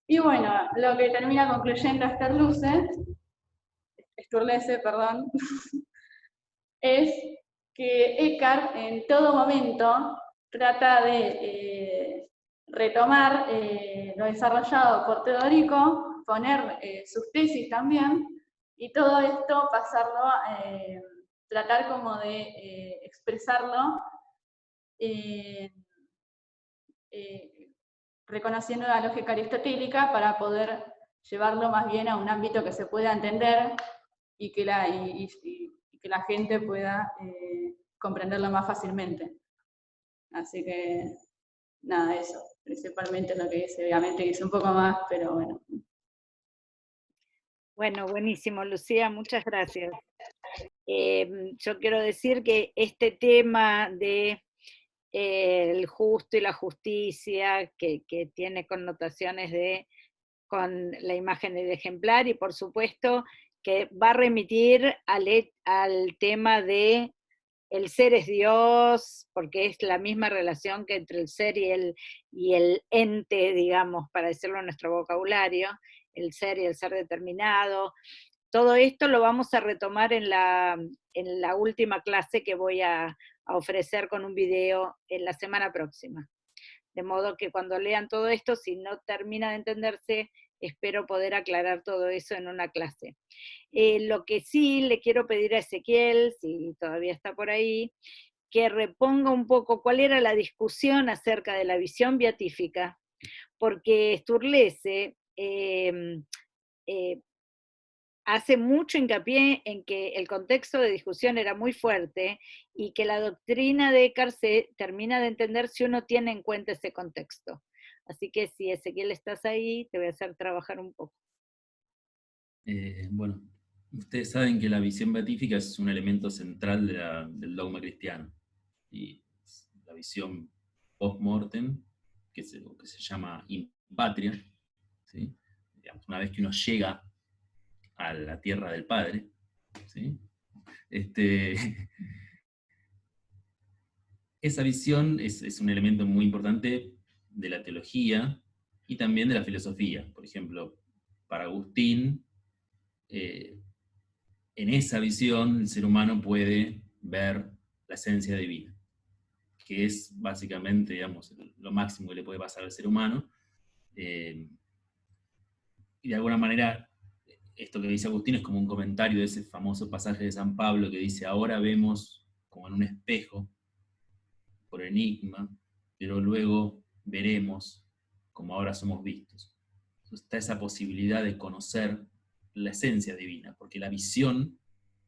Y bueno, lo que termina concluyendo Sturluce, perdón, es que Eckhart en todo momento trata de retomar lo desarrollado por Teodorico, poner sus tesis también, y todo esto pasarlo, tratar como de expresarlo reconociendo la lógica aristotélica para poder llevarlo más bien a un ámbito que se pueda entender y que la gente pueda comprenderlo más fácilmente. Así que, nada, eso. Principalmente lo que dice, obviamente dice un poco más, pero bueno. Bueno, buenísimo, Lucía, muchas gracias. Yo quiero decir que este tema de el justo y la justicia, que tiene connotaciones con la imagen del ejemplar, y por supuesto que va a remitir al tema de el ser es Dios, porque es la misma relación que entre el ser y el ente, digamos, para decirlo en nuestro vocabulario, el ser y el ser determinado. Todo esto lo vamos a retomar en la última clase que voy a ofrecer con un video en la semana próxima. De modo que cuando lean todo esto, si no termina de entenderse, espero poder aclarar todo eso en una clase. Lo que sí le quiero pedir a Ezequiel, si todavía está por ahí, que reponga un poco cuál era la discusión acerca de la visión beatífica, porque Sturluce hace mucho hincapié en que el contexto de discusión era muy fuerte y que la doctrina de Eckhart se termina de entender si uno tiene en cuenta ese contexto. Así que si Ezequiel estás ahí, te voy a hacer trabajar un poco. Bueno, ustedes saben que la visión beatífica es un elemento central del dogma cristiano. Y la visión post-mortem, que se llama in patria, ¿sí? Digamos, una vez que uno llega a la tierra del Padre, ¿sí? Esa visión es un elemento muy importante de la teología y también de la filosofía. Por ejemplo, para Agustín, en esa visión el ser humano puede ver la esencia divina, que es básicamente, digamos, lo máximo que le puede pasar al ser humano. Y de alguna manera, esto que dice Agustín es como un comentario de ese famoso pasaje de San Pablo que dice: ahora vemos como en un espejo, por enigma, pero luego veremos como ahora somos vistos. Entonces, está esa posibilidad de conocer la esencia divina, porque la visión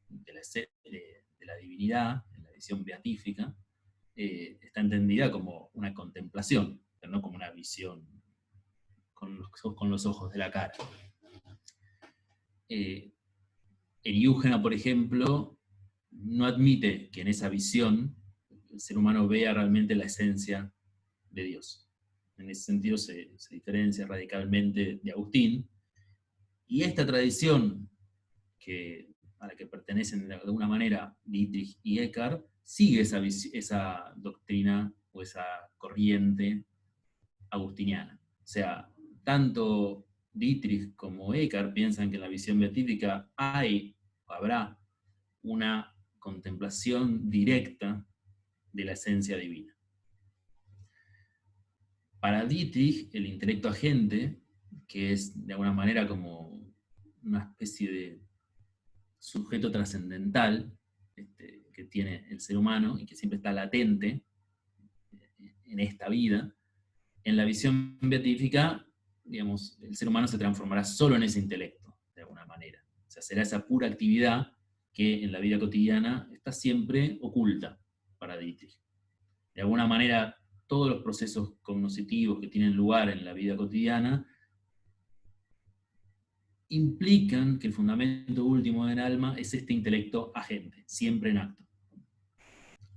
de la divinidad, la visión beatífica, está entendida como una contemplación, pero no como una visión con los ojos de la cara. Eriúgena, por ejemplo, no admite que en esa visión el ser humano vea realmente la esencia de Dios. En ese sentido se diferencia radicalmente de Agustín, y esta tradición a la que pertenecen de alguna manera Dietrich y Eckhart, sigue esa doctrina o esa corriente agustiniana. O sea, tanto Dietrich como Eckhart piensan que en la visión beatífica habrá una contemplación directa de la esencia divina. Para Dietrich, el intelecto agente, que es de alguna manera como una especie de sujeto trascendental que tiene el ser humano y que siempre está latente en esta vida, en la visión beatífica, digamos, el ser humano se transformará solo en ese intelecto, de alguna manera. O sea, será esa pura actividad que en la vida cotidiana está siempre oculta para Dietrich. De alguna manera, todos los procesos cognitivos que tienen lugar en la vida cotidiana implican que el fundamento último del alma es este intelecto agente, siempre en acto.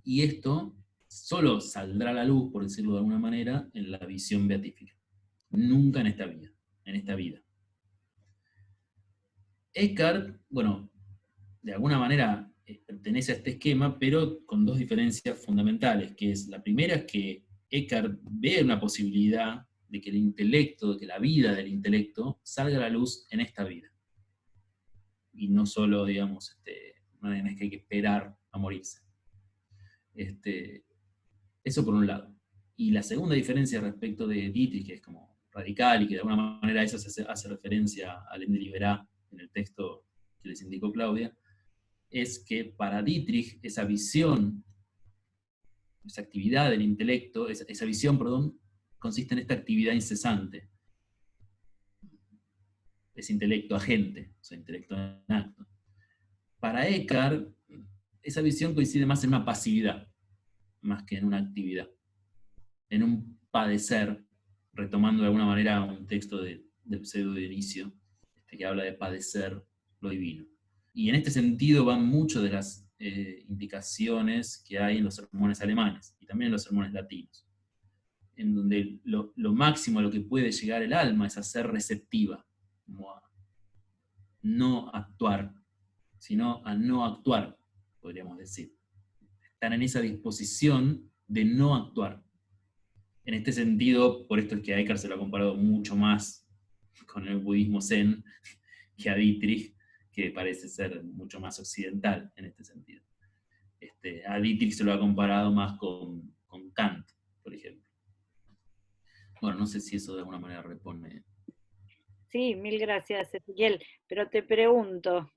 Y esto solo saldrá a la luz, por decirlo de alguna manera, en la visión beatífica. Nunca en esta vida. Eckhart, bueno, de alguna manera pertenece a este esquema, pero con dos diferencias fundamentales, que es, la primera es que Eckhart ve una posibilidad de que el intelecto, de que la vida del intelecto salga a la luz en esta vida. Y no solo, digamos, no es que hay que esperar a morirse. Eso por un lado. Y la segunda diferencia respecto de Dietrich, que es como radical y que de alguna manera eso hace referencia al Ende Liberá en el texto que les indicó Claudia, es que para Dietrich esa visión, esa actividad del intelecto, esa visión, perdón, consiste en esta actividad incesante. Es intelecto agente, o sea, intelecto en acto. Para Eckhart, esa visión coincide más en una pasividad, más que en una actividad. En un padecer, retomando de alguna manera un texto del Pseudo Dionisio, que habla de padecer lo divino. Y en este sentido van muchas de las indicaciones que hay en los sermones alemanes, y también en los sermones latinos, en donde lo máximo a lo que puede llegar el alma es a ser receptiva, como a no actuar, sino a no actuar, podríamos decir. Estar en esa disposición de no actuar. En este sentido, por esto es que a Eckhart se lo ha comparado mucho más con el budismo zen que a Dietrich, que parece ser mucho más occidental en este sentido. A Dietrich se lo ha comparado más con Kant, por ejemplo. Bueno, no sé si eso de alguna manera responde. Sí, mil gracias, Ezequiel. Pero te pregunto,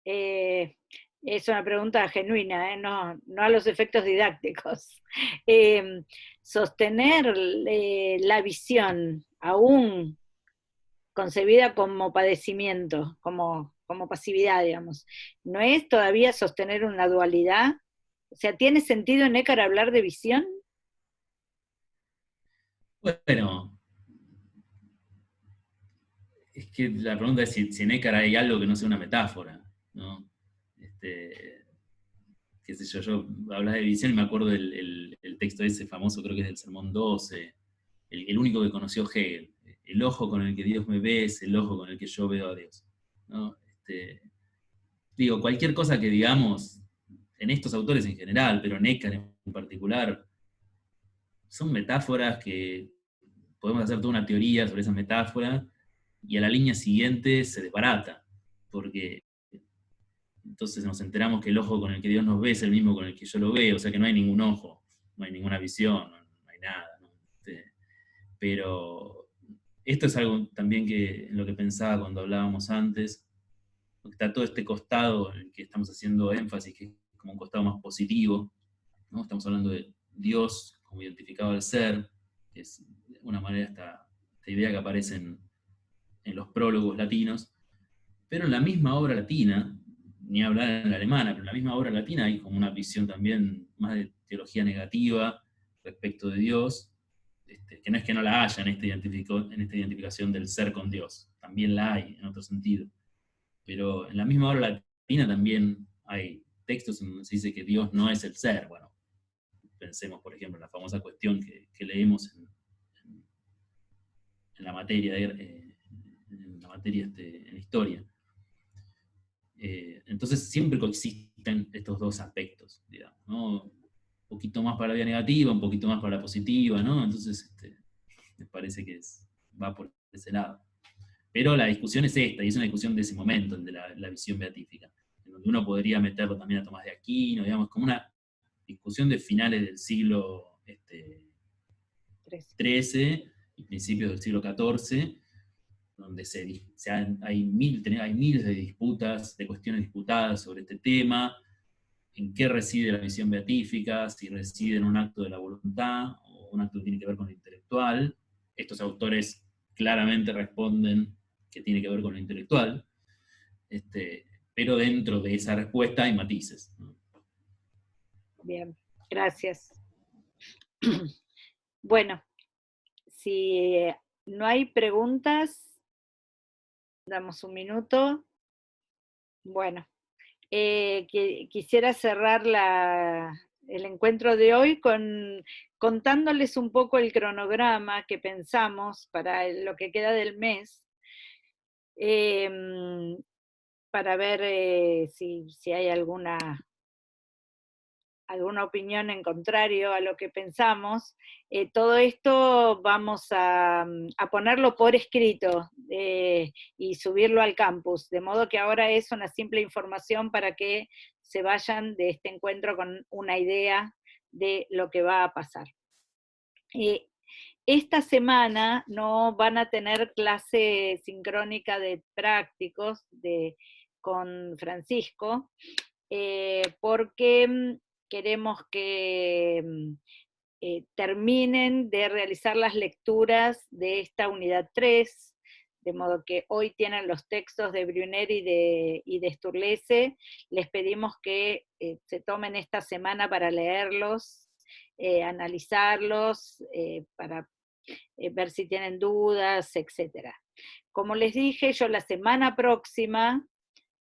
es una pregunta genuina, no a los efectos didácticos. Sostener la visión, aún concebida como padecimiento, como pasividad, digamos, ¿no es todavía sostener una dualidad? O sea, ¿tiene sentido en Eckhart hablar de visión? Bueno, es que la pregunta es si en Eckhart hay algo que no sea una metáfora, ¿no? Qué sé yo hablas de visión y me acuerdo del texto ese famoso, creo que es del Sermón 12, el único que conoció Hegel. El ojo con el que Dios me ve es el ojo con el que yo veo a Dios, ¿no? Digo, cualquier cosa que digamos, en estos autores en general, pero en Eckhart en particular, son metáforas que podemos hacer toda una teoría sobre esas metáforas, y a la línea siguiente se desbarata, porque entonces nos enteramos que el ojo con el que Dios nos ve es el mismo con el que yo lo veo, o sea que no hay ningún ojo, no hay ninguna visión, no hay nada, ¿no? Pero esto es algo también que en lo que pensaba cuando hablábamos antes, está todo este costado en el que estamos haciendo énfasis, que es como un costado más positivo, ¿no? Estamos hablando de Dios como identificado al ser, que es de una manera esta idea que aparece en los prólogos latinos, pero en la misma obra latina, ni hablar en la alemana, pero en la misma obra latina hay como una visión también más de teología negativa respecto de Dios, que no es que no la haya en esta identificación del ser con Dios, también la hay en otro sentido. Pero en la misma obra latina también hay textos en donde se dice que Dios no es el ser. Bueno, pensemos, por ejemplo, en la famosa cuestión que leemos en la materia, en historia. Entonces siempre coexisten estos dos aspectos, digamos, ¿no? Un poquito más para la vida negativa, un poquito más para la positiva, ¿no? Entonces me parece que va por ese lado. Pero la discusión es esta, y es una discusión de ese momento, el de la visión beatífica, en donde uno podría meterlo también a Tomás de Aquino, digamos, como una discusión de finales del siglo XIII y principios del siglo XIV, donde hay miles de disputas, de cuestiones disputadas sobre este tema, en qué reside la visión beatífica, si reside en un acto de la voluntad, o un acto que tiene que ver con lo intelectual. Estos autores claramente responden que tiene que ver con lo intelectual, pero dentro de esa respuesta hay matices, ¿no? Bien, gracias. Bueno, si no hay preguntas, damos un minuto. Bueno, quisiera cerrar el encuentro de hoy contándoles un poco el cronograma que pensamos para lo que queda del mes, para ver si hay alguna opinión en contrario a lo que pensamos. Todo esto vamos a ponerlo por escrito y subirlo al campus, de modo que ahora es una simple información para que se vayan de este encuentro con una idea de lo que va a pasar. Esta semana no van a tener clase sincrónica de prácticos con Francisco, porque queremos que terminen de realizar las lecturas de esta unidad 3, de modo que hoy tienen los textos de Brunner y de Sturlese. Les pedimos que se tomen esta semana para leerlos, analizarlos, para ver si tienen dudas, etc. Como les dije, yo la semana próxima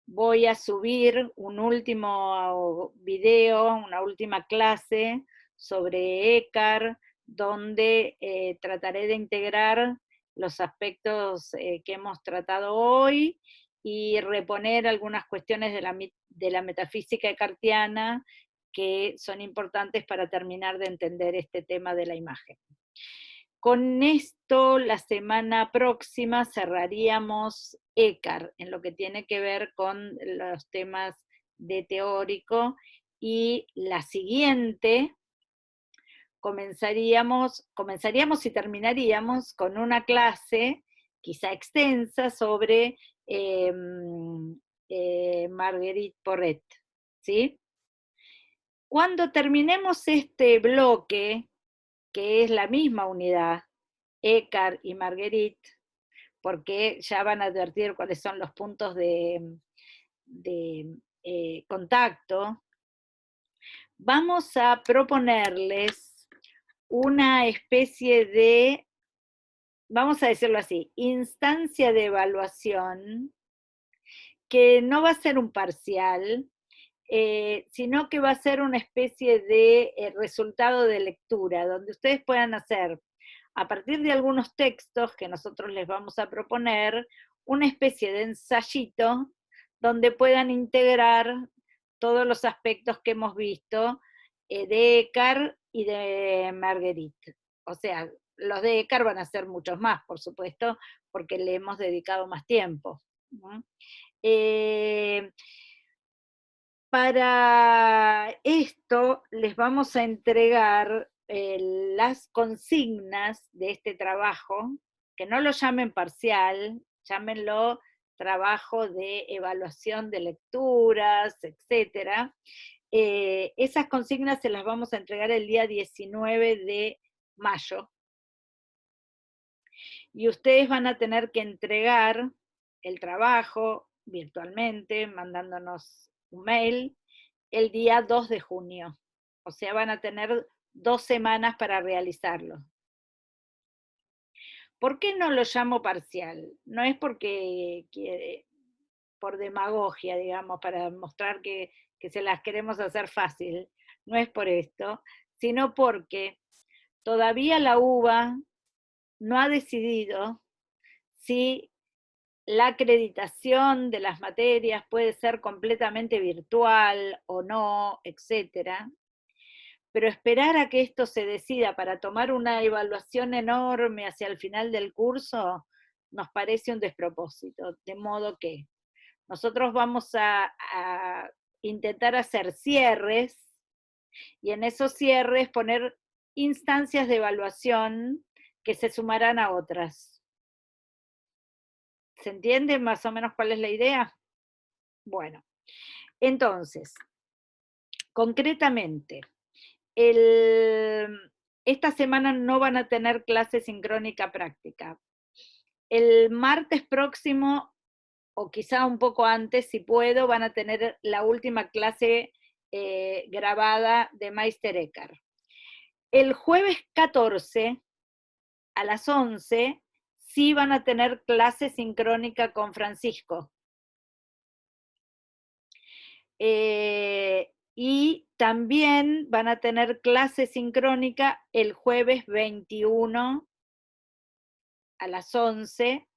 voy a subir un último video, una última clase sobre Eckhart, donde trataré de integrar los aspectos que hemos tratado hoy y reponer algunas cuestiones de la metafísica eckartiana que son importantes para terminar de entender este tema de la imagen. Con esto, la semana próxima cerraríamos Eckhart, en lo que tiene que ver con los temas de teórico, y la siguiente comenzaríamos y terminaríamos con una clase, quizá extensa, sobre Marguerite Porret, ¿sí? Cuando terminemos este bloque, que es la misma unidad, Eckhart y Marguerite, porque ya van a advertir cuáles son los puntos de contacto, vamos a proponerles una especie de, vamos a decirlo así, instancia de evaluación, que no va a ser un parcial, sino que va a ser una especie de resultado de lectura, donde ustedes puedan hacer, a partir de algunos textos que nosotros les vamos a proponer, una especie de ensayito donde puedan integrar todos los aspectos que hemos visto de Eckhart y de Marguerite. O sea, los de Eckhart van a ser muchos más, por supuesto, porque le hemos dedicado más tiempo, ¿no? Para esto les vamos a entregar las consignas de este trabajo, que no lo llamen parcial, llámenlo trabajo de evaluación de lecturas, etc. Esas consignas se las vamos a entregar el día 19 de mayo. Y ustedes van a tener que entregar el trabajo virtualmente, mandándonos un mail, el día 2 de junio. O sea, van a tener 2 semanas para realizarlo. ¿Por qué no lo llamo parcial? No es porque por demagogia, digamos, para mostrar que se las queremos hacer fácil. No es por esto, sino porque todavía la UBA no ha decidido si la acreditación de las materias puede ser completamente virtual o no, etcétera. Pero esperar a que esto se decida para tomar una evaluación enorme hacia el final del curso nos parece un despropósito, de modo que nosotros vamos a intentar hacer cierres y en esos cierres poner instancias de evaluación que se sumarán a otras. ¿Se entiende más o menos cuál es la idea? Bueno, entonces, concretamente, esta semana no van a tener clase sincrónica práctica. El martes próximo, o quizá un poco antes, si puedo, van a tener la última clase grabada de Meister Eckhart. El jueves 14, a las 11, sí van a tener clase sincrónica con Francisco. Y también van a tener clase sincrónica el jueves 21 a las 11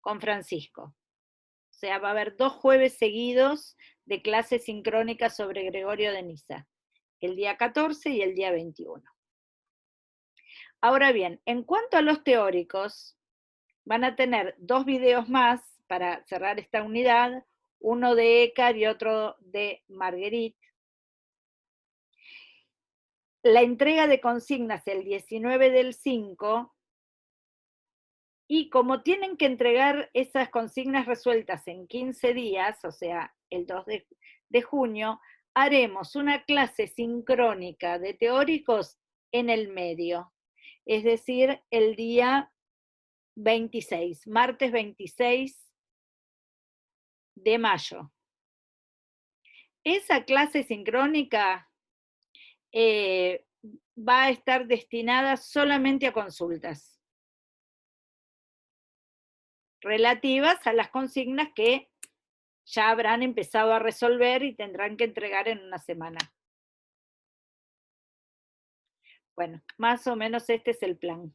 con Francisco. O sea, va a haber 2 jueves seguidos de clase sincrónica sobre Gregorio de Niza, el día 14 y el día 21. Ahora bien, en cuanto a los teóricos, van a tener 2 videos más para cerrar esta unidad, uno de Eckhart y otro de Marguerite. La entrega de consignas el 19 del 5, y como tienen que entregar esas consignas resueltas en 15 días, o sea, el 2 de junio, haremos una clase sincrónica de teóricos en el medio, es decir, el día 26, martes 26 de mayo. Esa clase sincrónica va a estar destinada solamente a consultas relativas a las consignas que ya habrán empezado a resolver y tendrán que entregar en una semana. Bueno, más o menos este es el plan.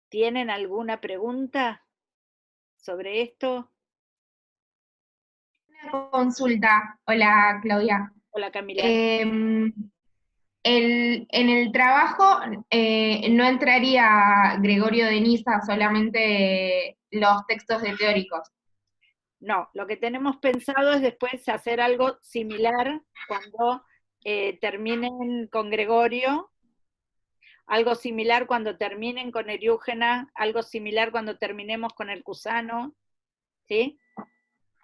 ¿Tienen alguna pregunta sobre esto? Una consulta. Hola, Claudia. Hola, Camila. En el trabajo no entraría Gregorio de Niza, solamente los textos de teóricos. No, lo que tenemos pensado es después hacer algo similar cuando terminen con Gregorio, algo similar cuando terminen con Eriúgena, algo similar cuando terminemos con el Cusano, ¿sí?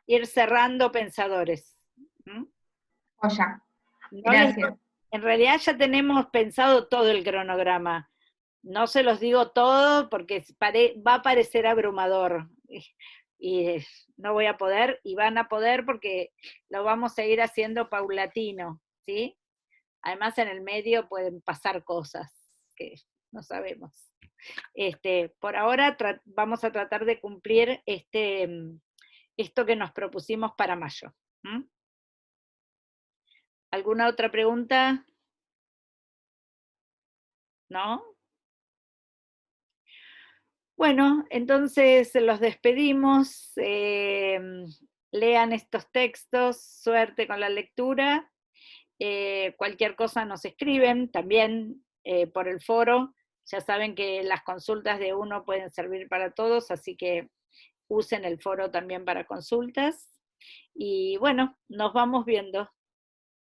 Ir cerrando pensadores. ¿Mm? Oya, No gracias. en realidad ya tenemos pensado todo el cronograma. No se los digo todo porque va a parecer abrumador. Y no voy a poder, y van a poder porque lo vamos a ir haciendo paulatino, ¿sí? Además en el medio pueden pasar cosas que no sabemos. Por ahora vamos a tratar de cumplir esto que nos propusimos para mayo. ¿Mm? ¿Alguna otra pregunta? ¿No? Bueno, entonces los despedimos. Lean estos textos, suerte con la lectura. Cualquier cosa nos escriben también por el foro. Ya saben que las consultas de uno pueden servir para todos, así que usen el foro también para consultas. Y bueno, nos vamos viendo.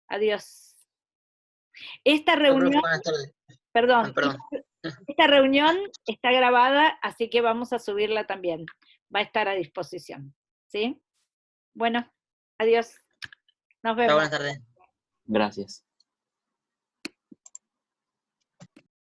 Adiós. Esta Hasta pronto, reunión, buenas tardes. perdón, Perdón. esta reunión está grabada, así que vamos a subirla también. Va a estar a disposición. ¿Sí? Bueno, adiós. Nos Chao, vemos. buenas tardes. Gracias.